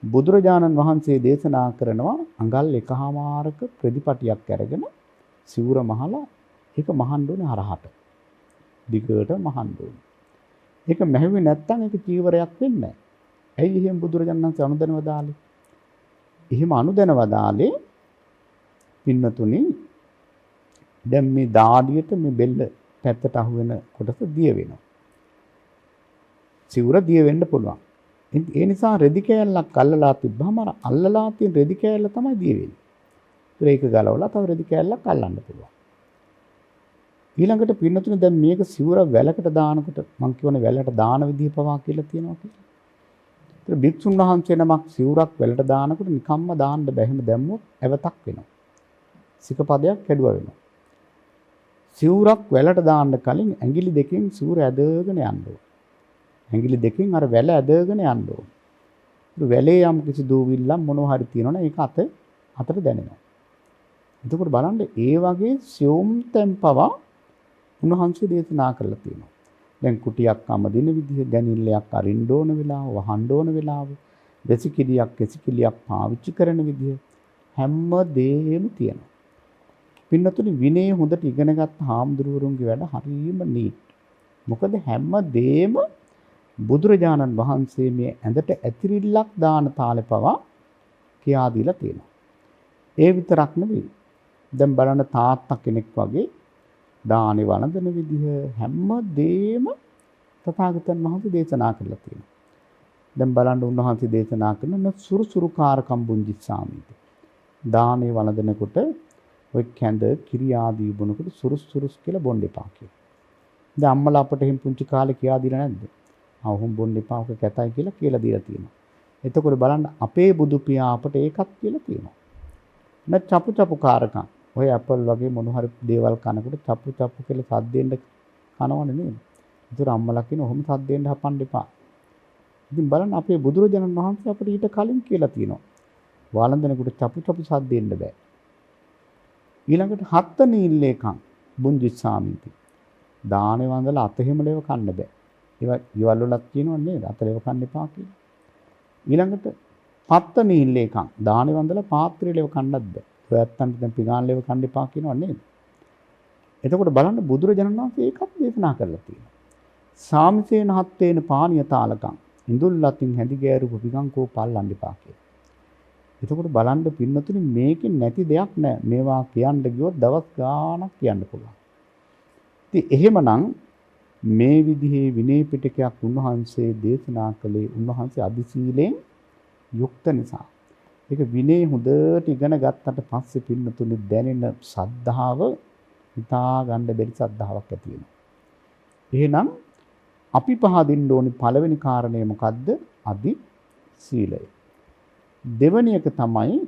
බුදුරජාණන් වහන්සේ දේශනා කරනවා අඟල් එකහමාරක ප්‍රතිපටියක් අරගෙන සිවුර මහලා ඒක මහන්න ඕනේ හරහට. දිගට මහන්න ඕනේ. ඒක මැහුවේ නැත්තම් ඒක චීවරයක් වෙන්නේ නැහැ. ඇයි එහෙම බුදුරජාණන් වහන්සේ අනුදැනව දාලේ? එහෙම අනුදැනව දාලේ පින්නතුනි දැන් මේ දාඩියට මේ බෙල්ල පැත්තට අහු වෙන කොටස දිය වෙනවා. සිවුර දිය වෙන්න පුළුවන්. ඒ නිසා රෙදි කෑල්ලක් අල්ලලා තිබ්බම අර අල්ලලා තියෙන රෙදි කෑල්ල තමයි දිය වෙන්නේ. ඒක ගලවලා තව රෙදි කෑල්ලක් අල්ලන්න පුළුවන්. ඊළඟට පින්නතුනේ දැන් මේක සිවුර වැලකට දානකොට මම කියවනේ වැලකට දාන විදිහ පවා කියලා තියෙනවා කියලා. ඒතර භික්ෂුන් වහන්සේ නමක් සිවුරක් වැලට දානකොට නිකම්ම දාන්න බැහැ. එහෙම දැම්මොත් ඇවතක් වෙනවා. සිකපදයක් කැඩුවා වෙනවා. සිවුරක් වැලට දාන්න කලින් ඇඟිලි දෙකෙන් සිවුර ඇදගෙන යන්න ඕන. ඇඟිලි දෙකෙන් අර වැල ඇදගෙන යන්න ඕන. ඒ වැලේ යම් කිසි දූවිල්ලක් මොනවා හරි තියෙනවනේ ඒක අතට දැනෙනවා. එතකොට බලන්න ඒ වගේ සියුම් තැම්පවා උන්වහන්සේ දේශනා කරලා තියෙනවා. දැන් කුටියක් අමදින විදිහ, ගැනිල්ලයක් අරින්න ඕන වෙලාව, වහන්න ඕන වෙලාව, දෙසිකිලියක් කෙසිකිලියක් පාවිච්චි කරන විදිහ හැම දෙයක්ම තියෙනවා. පින්නතුනි විනය හොඳට ඉගෙනගත් හාමුදුරුවරුන්ගේ වැඩ හරියම නීට්. මොකද හැම දෙයක්ම බුදුරජාණන් වහන්සේ මේ ඇඳට ඇතිරිල්ලක් දාන තාලේ පවා කියා දීලා තියෙනවා. ඒ විතරක් නෙවෙයි. දැන් බලන්න තාත්තා කෙනෙක් වගේ දානේ වළඳන විදිහ හැම දෙයක්ම තථාගතයන් වහන්සේ දේශනා කරලා තියෙනවා. දැන් බලන්න උන්වහන්සේ දේශනා කරන සුරුසුරුකාරකම් බුංජිස්සාමීති. දානේ වළඳනකොට ඔය කැඳ කිරි ආදී බොනකොට සුරුස් කියලා බොන්න එපා කියලා. දැන් අම්මලා අපට එහෙම පුංචි කාලේ කියා දීලා නැද්ද? ඔහොම බොන්න එපා ඔක කැතයි කියලා දීලා තියෙනවා. එතකොට බලන්න අපේ බුදු පියා අපට ඒකත් කියලා තියෙනවා. නැත් චපු කාරකම්. ඔය ඇපල් වගේ මොන හරි දේවල් කනකොට චපු කියලා සද්දෙන්න කනවනේ නේද? ඒතර අම්මලා කියන ඔහොම සද්දෙන්න හපන්න එපා. ඉතින් බලන්න අපේ බුදුරජාණන් වහන්සේ අපිට ඊට කලින් කියලා තියෙනවා. වළඳනකොට චපු සද්දෙන්න බෑ. ඊළඟට හත්ත නීල්ලේකම් බුංජිස්සාමීති. දානේ වන්දලා අත එහෙම ලේව කන්න බෑ. ඒවා ඊවල වලක් කියනවා නේද? අත ලේව කන්න එපා කියලා. ඊළඟට පත්ත නීල්ලේකම් දානේ වන්දලා පාත්‍රය ලේව කන්නත් බෑ. ඔයත්තන්ට දැන් පිගාන ලේව කන්න එපා කියනවා නේද? එතකොට බලන්න බුදුරජාණන් වහන්සේ ඒකත් දේශනා කරලා තියෙනවා. සාමිසේන හත්තේන පානිය තාලකම් ඉඳුල්ලතින් හැදි ගෑරුප පිගංකෝ පල්ලන්න එපා කියලා. එතකොට බලන්න පින්නතුනි මේකේ නැති දෙයක් නැහැ. මේවා කියන්න ගියොත් දවස් ගාණක් කියන්න පුළුවන්. ඉතින් එහෙමනම් මේ විදිහේ විනය පිටකයක් උන්වහන්සේ දේශනා කළේ උන්වහන්සේ අධිශීලයෙන් යුක්ත නිසා. ඒක විනය හොඳට ඉගෙන ගත්තට පස්සේ පින්නතුනි දැනෙන සද්ධාව හිතා ගන්න බැරි සද්ධාාවක් ඇති වෙනවා. එහෙනම් අපි පහදින්න ඕනි පළවෙනි කාරණය මොකද්ද? අධිශීලය. දෙවැනි එක තමයි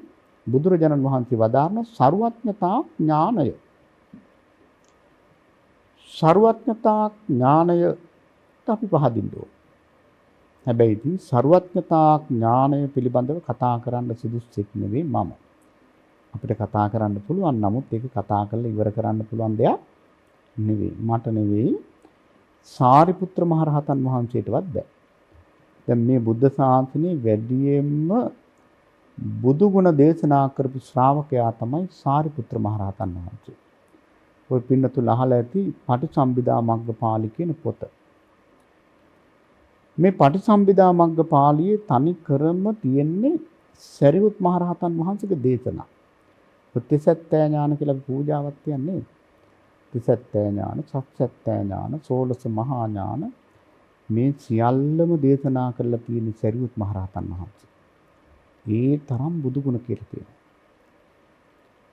බුදුරජාණන් වහන්සේ වදාारण සර්වඥතා ඥානය. සර්වඥතා ඥානයට අපි පහදින්න ඕන. හැබැයි ඉතින් සර්වඥතා ඥානය පිළිබඳව කතා කරන්න සුදුස්සෙක් නෙවෙයි මම. අපිට කතා කරන්න පුළුවන් නමුත් ඒක කතා කරලා ඉවර කරන්න පුළුවන් දෙයක් නෙවෙයි. මට නෙවෙයි සාරිපුත්‍ර මහරහතන් වහන්සේටවත් බෑ. දැන් මේ බුද්ධ ශාසනයේ වැඩියෙන්ම බුදු ගුණ දේශනා කරපු ශ්‍රාවකයා තමයි සාරිපුත්‍ර මහරහතන් වහන්සේ. ඔය පින්නතුල අහලා ඇති පටිසම්භිදා මග්ගපාළි කියන පොත. මේ පටිසම්භිදා මග්ගපාළියේ තනි කරම තියෙන්නේ සරියුත් මහරහතන් වහන්සේගේ දේශනා. ප්‍රතිසත්ත්‍ය ඥාන කියලා පූජාවක් කියන්නේ. ත්‍රිසත්‍ය ඥාන, සත්‍යත්‍ය ඥාන, සෝලස මහා ඥාන මේ සියල්ලම දේශනා කරලා තියෙන සරියුත් මහරහතන් වහන්සේ. ඒ තරම් බුදු ගුණ කියලා තියෙනවා.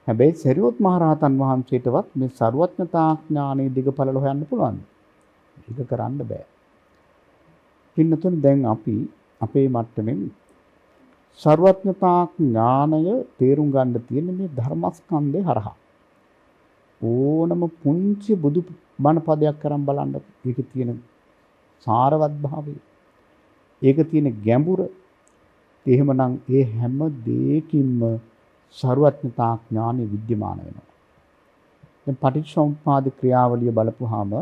හැබැයි සරියුත් මහරහතන් වහන්සේටවත් මේ ਸਰවඥතා ඥානයේ දිගපළල හොයන්න පුළුවන්. ඒක කරන්න බෑ. පින්නතුන් දැන් අපි අපේ මට්ටමින් ਸਰවඥතා ඥානය තේරුම් ගන්න තියෙන මේ ධර්මස්කන්ධේ හරහා. ඕනම පුංචි බුදු බණ පදයක් කරන් බලන්න. ඒකේ තියෙන සාරවත් භාවය. ඒකේ තියෙන ගැඹුර. එහෙමනම් ඒ හැම දෙයකින්ම ਸਰවඥතා ඥානෙ විද්‍යමාන වෙනවා. දැන් පටිච්චසමුප්පාද ක්‍රියාවලිය බලපුවාම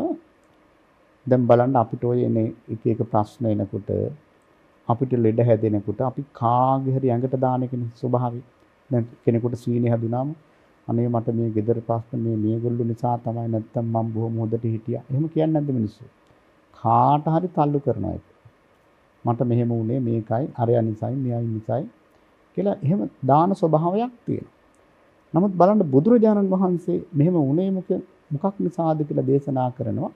දැන් බලන්න අපිට ඔය එනේ එක එක ප්‍රශ්න එනකොට අපිට ලෙඩ හැදෙනකොට අපි කාගේ හරි ඇඟට දාන එකනේ ස්වභාවය. දැන් කෙනෙකුට සීනි හැදුනාම අනේ මට මේ gedara ප්‍රශ්න මේගොල්ලෝ නිසා තමයි නැත්තම් මම බොහොම හොඳට හිටියා. එහෙම කියන්නේ නැද්ද මිනිස්සු? කාට හරි තල්ලු කරනවා ඒක. මට මෙහෙම වුණේ මේකයි, අරයා නිසායි, මෙයයි නිසායි කියලා එහෙම දාන ස්වභාවයක් තියෙනවා. නමුත් බලන්න බුදුරජාණන් වහන්සේ මෙහෙම වුණේ මොකක් නිසාද කියලා දේශනා කරනවා.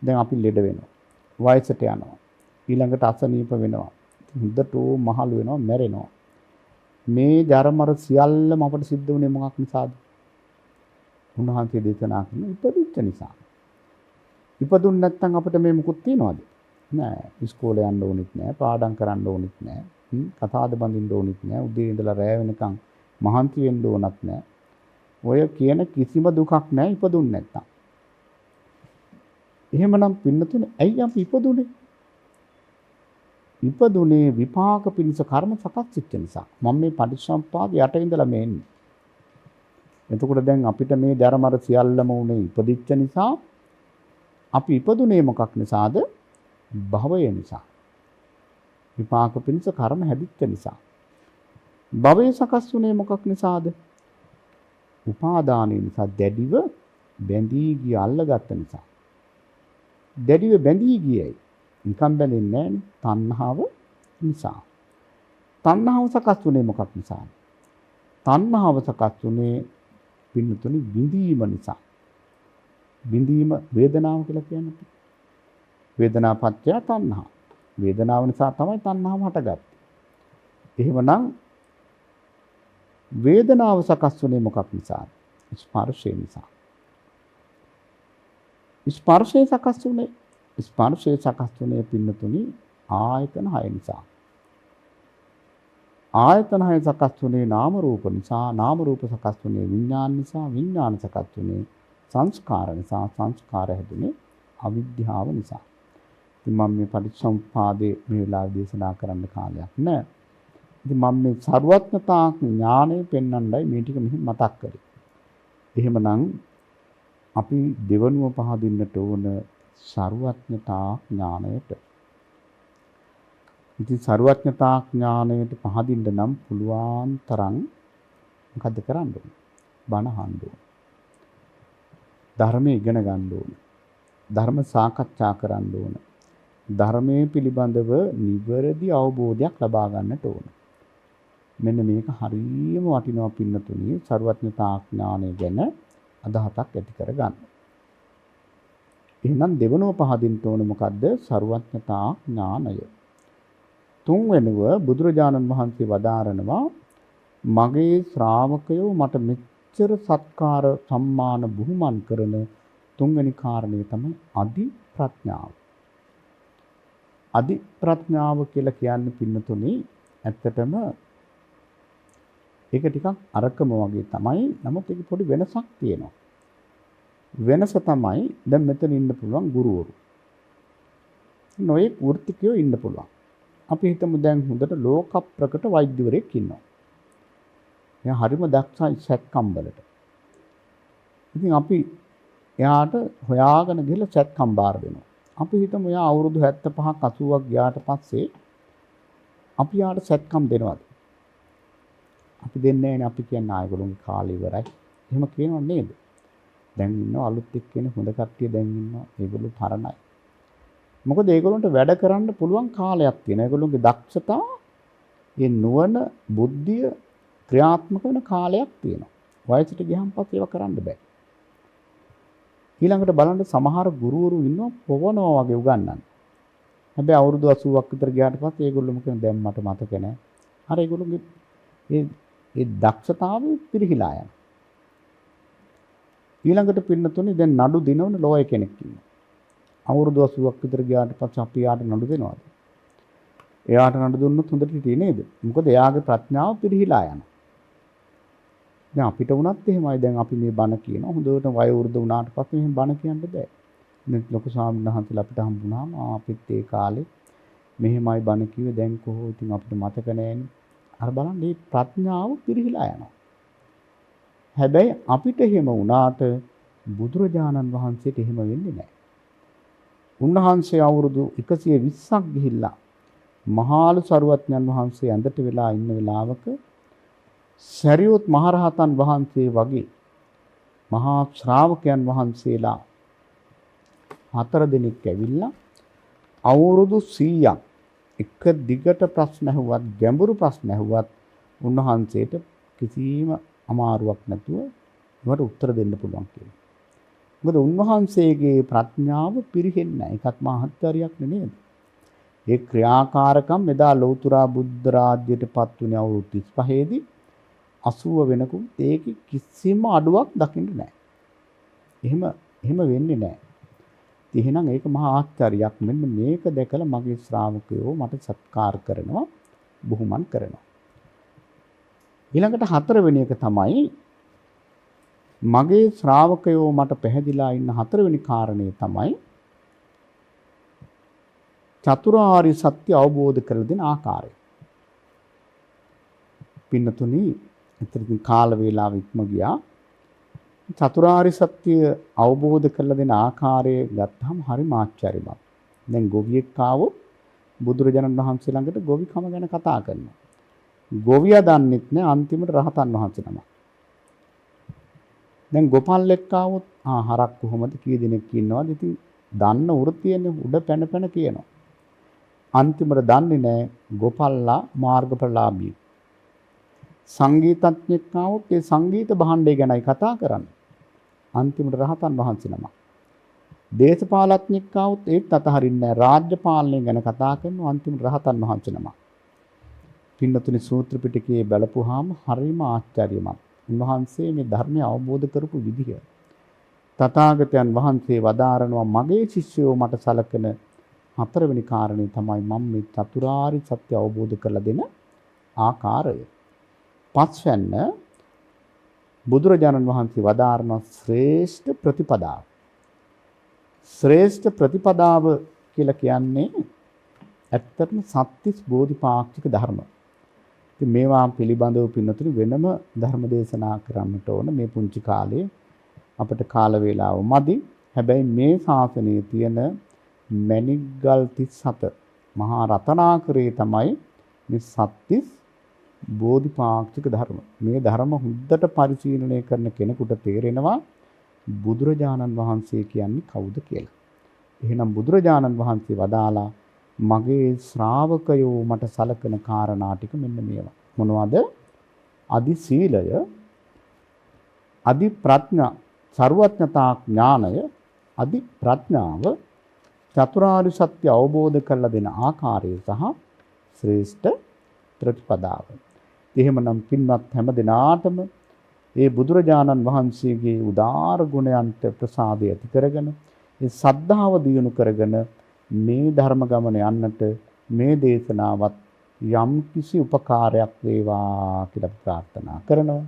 දැන් අපි ලෙඩ වෙනවා. වයසට යනවා. ඊළඟට අසනීප වෙනවා. හොඳට මහලු වෙනවා, මැරෙනවා. මේ ජරමර සියල්ලම අපට සිද්ධ වුණේ මොකක් නිසාද? උන්වහන්සේ දේශනා කරන ඉපදිච්ච නිසා. ඉපදුන් නැත්නම් අපිට මේ මුකුත් තියනවද? නෑ. ඉස්කෝලේ යන්න ඕනෙත් නෑ, පාඩම් කරන්න ඕනෙත් නෑ, කතාද බඳින්න ඕනෙත් නෑ, උදේ ඉඳලා රැ වෙනකන් මහන්සි වෙන්න ඕනත් නෑ. ඔය කියන කිසිම දුකක් නෑ ඉපදුන් නැත්නම්. එහෙමනම් පින්නතුනේ ඇයි අපි ඉපදුනේ? ඉපදුනේ විපාක පිණිස කර්ම සකස් වෙච්ච නිසා. මම මේ පටිච්චසමුප්පාද යට ඉඳලා මේ එන්නේ. එතකොට දැන් අපිට මේ ධර්මර සියල්ලම උනේ ඉපදිච්ච නිසා. අපි ඉපදුනේ මොකක් නිසාද? භවය නිසා. විපාක පිණිස කර්ම හැදිච්ච නිසා. භවය සකස් වුනේ මොකක් නිසාද? උපාදානය නිසා, දැඩිව බැඳී ගිය අල්ලගත්ත නිසා. දැඩිව බැඳී ගියයි. නිකම් බැඳෙන්නේ නැහැනේ. තණ්හාව නිසා. තණ්හාව සකස් වුනේ මොකක් නිසාද? තණ්හාව සකස් වුනේ පින්නතුනි විඳීම නිසා. විඳීම වේදනාව කියලා කියන්නේ. වේදනාපත්‍ය තණ්හා. වේදනාව නිසා තමයි තණ්හාව හටගත්තේ. එහෙමනම් වේදනාව සකස් වුනේ මොකක් නිසාද? ස්පර්ශය නිසා. ස්පර්ශය සකස් වුනේ පින්නතුනි ආයතන 6 නිසා. ආයතන 6 සකස් වුනේ නාම රූප නිසා. නාම රූප සකස් වුනේ විඥාන නිසා. විඥාන සකස් වුනේ සංස්කාර නිසා. සංස්කාර හැදුනේ අවිද්‍යාව නිසා. ඉතින් මම මේ පටිච්චසමුප්පාදේ මේ වෙලාවේ දේශනා කරන්න කාලයක් නැහැ. ඉතින් මම මේ ਸਰවඥතා ඥානය පෙන්වන්නයි මේ ටික මෙහි මතක් කරේ. එහෙමනම් අපි දෙවනුව පහදින්නට ඕන ਸਰවඥතා ඥානයට. ඉතින් ਸਰවඥතා ඥානයට පහදින්න නම් පුළුවන් තරම් මොකද්ද කරන්න ඕනේ? බණ අහන්න ඕනේ. ධර්මයේ ඉගෙන ගන්න ඕනේ. ධර්ම සාකච්ඡා කරන්න ඕනේ. ධර්මයේ පිළිබඳව නිවැරදි අවබෝධයක් ලබා ගන්නට ඕනේ. මෙන්න මේක හරියම වටිනවා පින්නතුණි. ਸਰවඥතා ඥානය ගැන අදහසක් ඇති කරගන්න. එහෙනම් දෙවනුව පහදින්න ඕනේ මොකද්ද? ਸਰවඥතා ඥානය. තුන්වෙනුව බුදුරජාණන් වහන්සේ වදාරනවා මගේ ශ්‍රාවකයෝ මට මෙච්චර සත්කාර සම්මාන බුහුමන් කරන තුන්වෙනි කාරණේ තමයි අදි ප්‍රඥාව. අදි ප්‍රඥාව කියලා කියන්නේ පින්නතුනේ ඇත්තටම ඒක ටිකක් අරකම වගේ තමයි. නමුත් ඒක පොඩි වෙනසක් තියෙනවා. වෙනස තමයි දැන් මෙතන ඉන්න පුළුවන් ගුරුවරු. නොයෙක් වෘත්තිකයෝ ඉන්න පුළුවන්. අපි හිතමු දැන් හොඳට ලෝක ප්‍රකට වෛද්‍යවරයෙක් ඉන්නවා. එයා හරිම දක්ෂයි සැත්කම් වලට. ඉතින් අපි එයාට හොයාගෙන ගිහලා සැත්කම් බාර දෙනවා. අපි හිතමු එයා අවුරුදු 75ක් 80ක් ගියාට පස්සේ අපි යාට සැත්කම් දෙනවද? දෙන්නේ නැහැ අපි කියන්නේ ආයගොල්ලෝගේ කාලය ඉවරයි. එහෙම කියනව නේද? දැන් ඉන්නවා අලුත් එක්කෙනෙක් හොඳ කට්ටිය දැන් ඉන්නවා. ඒගොල්ලෝ පරණයි. මොකද ඒගොල්ලන්ට වැඩ කරන්න පුළුවන් කාලයක් තියෙනවා. ඒගොල්ලන්ගේ දක්ෂතා, ඒ නුවණ, බුද්ධිය ක්‍රියාත්මක වෙන කාලයක් තියෙනවා. වයසට ගියහම පස්සේ ඒවා කරන්න බෑ. ඊළඟට බලන්න සමහර ගුරුවරු ඉන්නවා පොවනවා වගේ උගන්වන්න. හැබැයි අවුරුදු 80ක් විතර ගියාට පස්සේ ඒගොල්ලෝ මොකද දැන් මට මතක නැහැ. අර ඒගොල්ලෝගේ ඒ දක්ෂතාවය පිරිහිලා යනවා. ඊළඟට පින්නතුනේ දැන් නඩු දිනවන ලෝය කෙනෙක් ඉන්නවා. අවුරුදු 80ක් විතර ගියාට පස්සේ අපි යාට නඩු දෙනවද? එයාට නඩු දුන්නොත් හොඳට හිටියේ නේද? මොකද එයාගේ ප්‍රඥාව පිරිහිලා යනවා. දැන් අපිට වුණත් එහෙමයි. දැන් අපි මේ බණ කියන හොඳට වයෝවෘද්ධ වුණාට පස්සේ මෙහෙම බණ කියන්න බෑ. දැන් ලොකු ස්වාමීන් වහන්සේලා අපිට හම්බුනාම අපිත් ඒ කාලේ මෙහෙමයි බණ කිව්වේ දැන් කොහොම ඉතින් අපිට මතක නෑනේ. අර බලන්න මේ ප්‍රඥාව පිරිහිලා යනවා. හැබැයි අපිට එහෙම වුණාට බුදුරජාණන් වහන්සේට එහෙම වෙන්නේ නැහැ. උන්වහන්සේ අවුරුදු 120ක් ගිහිල්ලා මහාලු සරුවත්ඥන් වහන්සේ ඇඳට වෙලා ඉන්න වෙලාවක සරියුත් මහරහතන් වහන්සේ වගේ මහා ශ්‍රාවකයන් වහන්සේලා 4 දෙනෙක් ඇවිල්ලා අවුරුදු 100ක් එක දිගට ප්‍රශ්න ඇහුවත් ගැඹුරු ප්‍රශ්න ඇහුවත් උන්වහන්සේට කිසිම අමාරුවක් නැතුව ඒවට උත්තර දෙන්න පුළුවන් කියලා. මොකද උන්වහන්සේගේ ප්‍රඥාව පිරෙන්නේ නැහැ. ඒකත් මහත්කාරයක් නේද? ඒ ක්‍රියාකාරකම් එදා ලෞතර බුද්ධ රාජ්‍යයට පත් වුණේ අවුරුදු 35 දී 80 වෙනකුත් ඒකේ කිසිම අඩුවක් දකින්න නැහැ. එහෙම වෙන්නේ නැහැ. එහෙනම් ඒක මහා ආශ්චර්යයක්. මෙන්න මේක දැකලා මගේ ශ්‍රාවකයෝ මට සත්කාර කරනවා, බුහුමන් කරනවා. ඊළඟට 4 වෙනි එක තමයි මගේ ශ්‍රාවකයෝ මට පැහැදිලා ඉන්න 4 වෙනි කාරණේ තමයි චතුරාර්ය සත්‍ය අවබෝධ කරලා දෙන ආකාරය. පින්නතුනි, ඉතින් කාල වේලාව ඉක්ම ගියා. චතුරාර්ය සත්‍ය අවබෝධ කරලා දෙන ආකාරය ගත්තාම හරිම ආශ්චර්යමත්. දැන් ගොවියෙක් ආවොත් බුදුරජාණන් වහන්සේ ළඟට ගොවිකම ගැන කතා කරනවා. ගොවියා දන්නෙත් නෑ අන්තිමට රහතන් වහන්සේ නම. දැන් ගොපල්ලෙක් ආවොත් හරක් කොහොමද කී දෙනෙක් ඉන්නවද? ඉතින් දන්න වෘත්තියනේ උඩ පැන පැන කියනවා. අන්තිමට දන්නේ නෑ ගොපල්ලා මාර්ගඵලලාභී. සංගීතඥයෙක් ආවොත් ඒ සංගීත භාණ්ඩය ගැනයි කතා කරන්නේ. අන්තිමට රහතන් වහන්සේ නම. දේශපාලඥයෙක් ආවොත් ඒත් අතහරින්නේ නෑ රාජ්‍ය පාලනය ගැන කතා කරනවා. අන්තිමට රහතන් වහන්සේ නම. පින්නතුනි, සූත්‍ර පිටකයේ බලපුවාම හරිම ආශ්චර්යමත්. උන්වහන්සේ මේ ධර්මය අවබෝධ කරපු විදිහ. තථාගතයන් වහන්සේ වදාරනවා මගේ ශිෂ්‍යයෝ මට සලකන 4 වෙනි කාරණේ තමයි මම මේ චතුරාර්ය සත්‍ය අවබෝධ කරලා දෙන ආකාරය. 5 වෙනි බුදුරජාණන් වහන්සේ වදාරන ශ්‍රේෂ්ඨ ප්‍රතිපදාව. ශ්‍රේෂ්ඨ ප්‍රතිපදාව කියලා කියන්නේ ඇත්තටම සත්‍තිස් බෝධිපාක්ෂික ධර්ම. ඉතින් මේවා පිළිබඳව පින්නතුනි වෙනම ධර්ම දේශනා කරන්නට ඕන. මේ පුංචි කාලේ අපිට කාල වේලාව මදි. හැබැයි මේ ශාසනයේ තියෙන මණික්ගල් 37 මහා රතනාකරේ තමයි මේ සත්‍තිස් බෝධිපාක්ෂික ධර්ම. මේ ධර්ම හුද්දට පරිශීලනය කරන කෙනෙකුට තේරෙනවා බුදුරජාණන් වහන්සේ කියන්නේ කවුද කියලා. එහෙනම් බුදුරජාණන් වහන්සේ වදාලා මගේ ශ්‍රාවකයෝ මට සලකන කාරණා ටික මෙන්න මේවා. මොනවද? අදි සීලය, අදි ප්‍රඥා, සර්වඥතා ඥානය, අදි ප්‍රඥාව, චතුරාර්ය සත්‍ය අවබෝධ කරලා දෙන ආකාරය සහ ශ්‍රේෂ්ඨ ප්‍රතිපදාව. එහෙමනම් පින්වත් හැම දිනාටම ඒ බුදුරජාණන් වහන්සේගේ උදාාර ගුණයන්ට ප්‍රසාදය ඇති කරගෙන ඒ සද්ධාව දියුණු කරගෙන මේ ධර්ම ගමන යන්නට මේ දේශනාවත් යම් කිසි උපකාරයක් වේවා කියලා ප්‍රාර්ථනා කරනවා.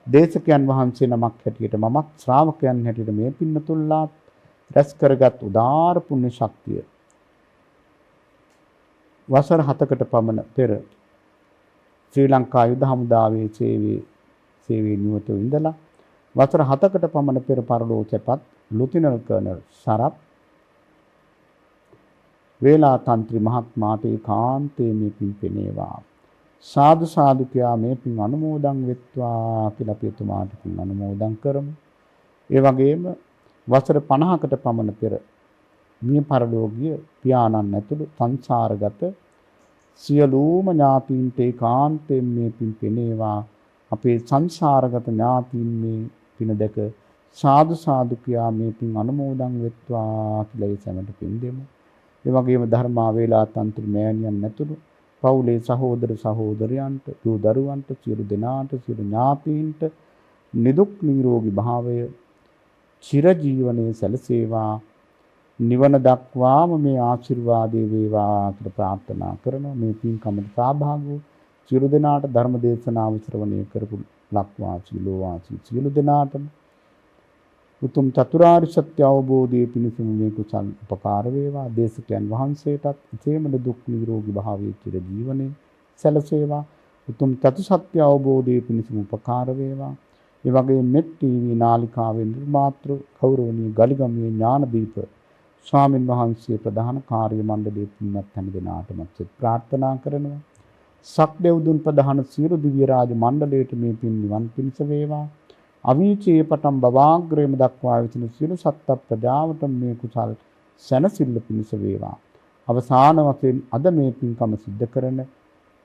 දේශකයන් වහන්සේ නමක් හැටියට මමත් ශ්‍රාවකයන් හැටියට මේ පින්නතුල්ලා රැස් කරගත් උදාාර පුණ්‍ය ශක්තිය වසර 7කට පමණ පෙර ශ්‍රී ලංකා යුද හමුදාවේ සේවයේ නියුතව ඉඳලා වසර 7කට පමණ පෙර පරලෝක සැපත් ලුතිනල් කර්නල් සරත් වේලා තන්ත්‍රි මහත්මාට ඒකාන්තයේ මේ පින් පෙනේවා. සාදු සාදු කියා මේ පින් අනුමෝදන් වෙත්වා කියලා අපි එතුමාට පින් අනුමෝදන් කරමු. ඒ වගේම වසර 50කට පමණ පෙර මිය පරලෝකීය පියාණන් ඇතුළු සංසාරගත සියලුම ඥාතීන්ට ඒකාන්තයෙන් මේ පින් පෙනේවා. අපේ සංසාරගත ඥාතීන් මේ පින දැක සාදු සාදු කියා මේ පින් අනුමෝදන් වෙත්වා කියලා ඒ සැමට පින් දෙමු. ඒ වගේම ධර්මා වේලා තන්ත්‍ර මෑණියන් ඇතුළු පවුලේ සහෝදර සහෝදරයන්ට දූ දරුවන්ට සියලු දෙනාට සියලු ඥාතීන්ට නිදුක් නිරෝගී භාවය චිරජීවනයේ සැලසේවා. නිවන දක්වාම මේ ආශිර්වාදේ වේවා කියලා ප්‍රාර්ථනා කරනවා. මේ පින්කමට සහභාගී වූ සියලු දෙනාට ධර්ම දේශනාව ශ්‍රවණය කරපු ලක්වාසී ලෝවාසී සියලු දෙනාටම උතුම් චතුරාර්ය සත්‍ය අවබෝධයේ පිණිසම මේ කුසල් උපකාර වේවා. දේශකයන් වහන්සේටත් එසේම දුක් නිරෝගී භාවයේ චිර ජීවනයේ සැලසේවා. උතුම් චතුසත්‍ය අවබෝධයේ පිණිසම උපකාර වේවා. ඒ වගේම මෙත් ටීවී නාලිකාවේ නිර්මාතෘ ගෞරවනීය ගලිගමුවේ ඥානදීප ස්වාමින් වහන්සේ ප්‍රධාන කාර්ය මණ්ඩලයේ පින්වත් හැම දෙනාටම ප්‍රාර්ථනා කරනවා. සක්දෙව්දුන් ප්‍රධාන සියලු දිව්‍ය රාජ මණ්ඩලයට මේ පින් නිවන් පිණිස වේවා. අවීචයේ පටන් බවාග්‍රේම දක්වා විසින සියලු සත්ත්ව ප්‍රජාවට මේ කුසල් සැනසෙල්ල පිණිස වේවා. අවසාන වශයෙන් අද මේ පින්කම සිද්ධ කරන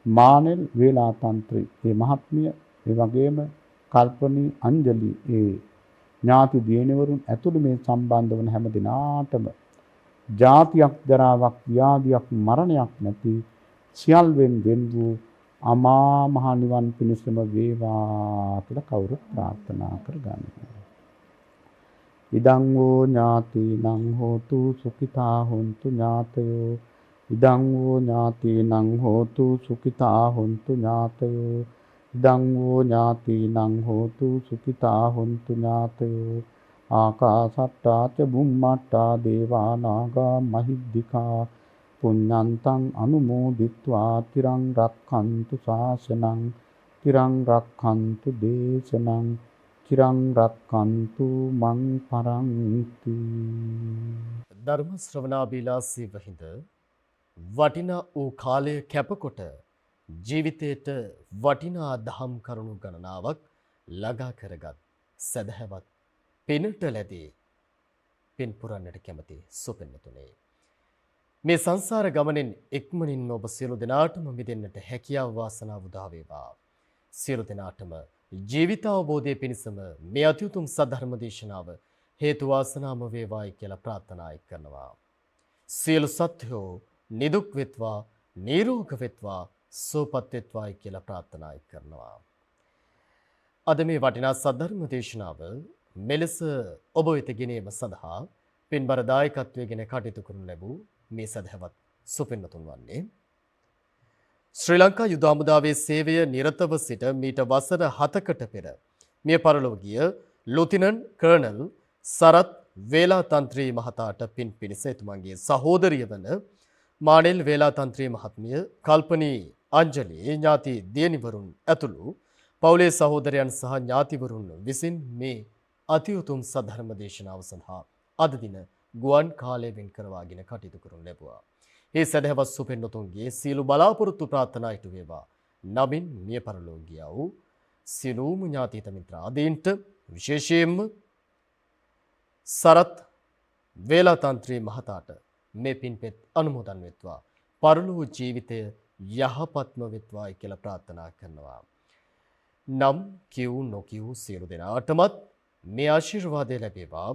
මානෙල් වේලාතන්ත්‍රී මේ මහත්මිය ඒ වගේම කල්පනී අංජලි ඒ ඥාති දියණිවරුන් ඇතුළු මේ සම්බන්ධ වන හැම දිනාටම ජාතියක් ජරාවක් ව්‍යාධියක් මරණයක් නැති සියල්වෙන් වෙන් වූ අමා මහ නිවන් පිණිසම වේවා කියලා කවුරුත් ප්‍රාර්ථනා කරගන්නවා. ඉදං වූ ඥාතිනං හෝතු සුඛිතා හොන්තු ඥාතයෝ. ඉදං වූ ඥාතිනං හෝතු සුඛිතා හොන්තු ඥාතයෝ. ඉදං වූ ඥාතිනං හෝතු සුඛිතා හොන්තු ඥාතයෝ. ආකාසට්ටා ච බුම්මට්ටා දේවා නාග මහිද්దికා පුඤ්ඤන්තං අනුමෝදිත්වා තිරං රක්ඛන්තු ශාසනං තිරං රක්ඛන්තු දේශනං තිරං රක්ඛන්තු මං පරන්ති. ධර්ම ශ්‍රවණාබිලාසී වහිඳ වටිනා වූ කාලය කැපකොට ජීවිතයට වටිනා දහම් කරුණු ගණනාවක් ළඟා කරගත් සදහවත් පිනට ලැබී පින් පුරන්නට කැමති සුපින්නතුනේ. මේ සංසාර ගමනෙන් ඉක්මනින්ම ඔබ සියලු දෙනාටම මිදෙන්නට හැකියාව වාසනාව උදා වේවා. සියලු දෙනාටම ජීවිත අවබෝධය පිණිසම මේ අතිඋතුම් සද්ධර්ම දේශනාව හේතු වාසනාම වේවායි කියලා ප්‍රාර්ථනා කරනවා. සියලු සත්‍යෝ නිදුක් වෙත්වා, නිරෝග වෙත්වා, සුවපත් වෙත්වායි කියලා ප්‍රාර්ථනා කරනවා. අද මේ වටිනා සද්ධර්ම දේශනාව මෙලෙස ඔබ වෙත ගෙනීම සඳහා පින්බර දායකත්වයෙන් කටයුතු කරනු ලැබූ මේ සදහවත් සුපින්නතුන් වන්නේ ශ්‍රී ලංකා යුද හමුදාවේ සේවය නිරතව සිට මීට වසර 7කට පෙර මිය පරලොව ගිය ලුතිනන්ට් කර්නල් සරත් වේලාතන්ත්‍රී මහතාට පින් පිණිස එතුමාගේ සහෝදරිය වන මානෙල් වේලාතන්ත්‍රී මහත්මිය, කල්පනී අංජලි ඥාති දියණිවරුන් ඇතුළු පවුලේ සහෝදරයන් සහ ඥාතිවරුන් විසින් මේ අතිඋතුම් සද්ධර්ම දේශනාව සඳහා අද දින ගුවන් කාලය වෙන් කරවාගෙන කටයුතු කරනු ලැබුවා. ඒ සදහවත් සුපින්නතුන්ගේ සියලු බලාපොරොත්තු ප්‍රාර්ථනා ඉටු වේවා. නමින් මිය පරලොව ගියා වූ සියලුම ඥාතිත මිත්‍රාදීන්ට විශේෂයෙන්ම සරත් වේලාතන්ත්‍රී මහතාට මේ පින්පෙත් අනුමෝදන් වෙත්වා. පරලොව ජීවිතය යහපත්ම වෙත්වායි කියලා ප්‍රාර්ථනා කරනවා. නම් කිව් නොකිව් සියලු දෙනාටමත් මේ ආශිර්වාදය ලැබේවා.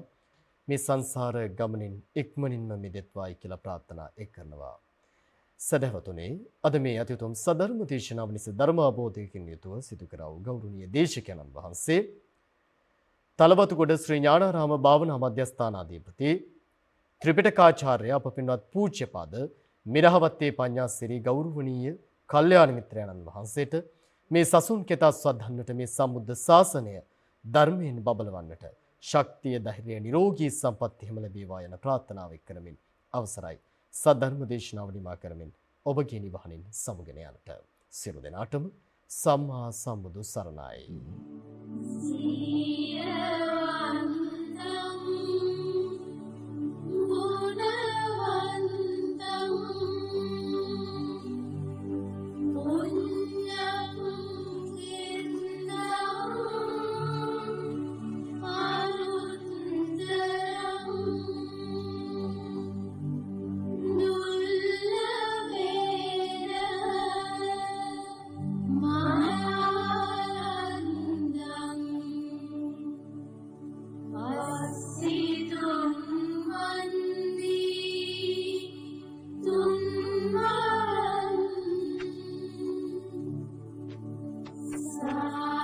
මේ සංසාර ගමනින් ඉක්මනින්ම මිදෙත්වායි කියලා ප්‍රාර්ථනා කරනවා. සදහවතුනේ අද මේ අතිඋතුම් සද්ධර්ම දේශනාව නිසා ධර්ම අවබෝධයකින් යුතුව සිදු කරා වූ ගෞරවනීය දේශකයන්න් වහන්සේ තලවතුගොඩ ශ්‍රී ඥානාරාම භාවනා මධ්‍යස්ථානාධිපති ත්‍රිපිටකාචාර්ය අප පින්වත් පූජ්‍යපාද මිරහවත්තේ පඤ්ඤාසිරි ගෞරවනීය කල්යාණ මිත්‍රයන්න් වහන්සේට මේ සසුන් කෙතා සද්ධන්නට මේ සම්බුද්ධ ශාසනය ධර්මයෙන් බබලවන්නට ශක්තිය ධෛර්යය නිරෝගී සම්පත් හිම ලැබේවා යන ප්‍රාර්ථනාව කරමින් අවසරයි සද්ධර්ම දේශනාව නිමා කරමින් ඔබගේ නිවහනින් සමුගෙන යන්නට සියලු දෙනාටම සම්මා සම්බුදු සරණයි. सा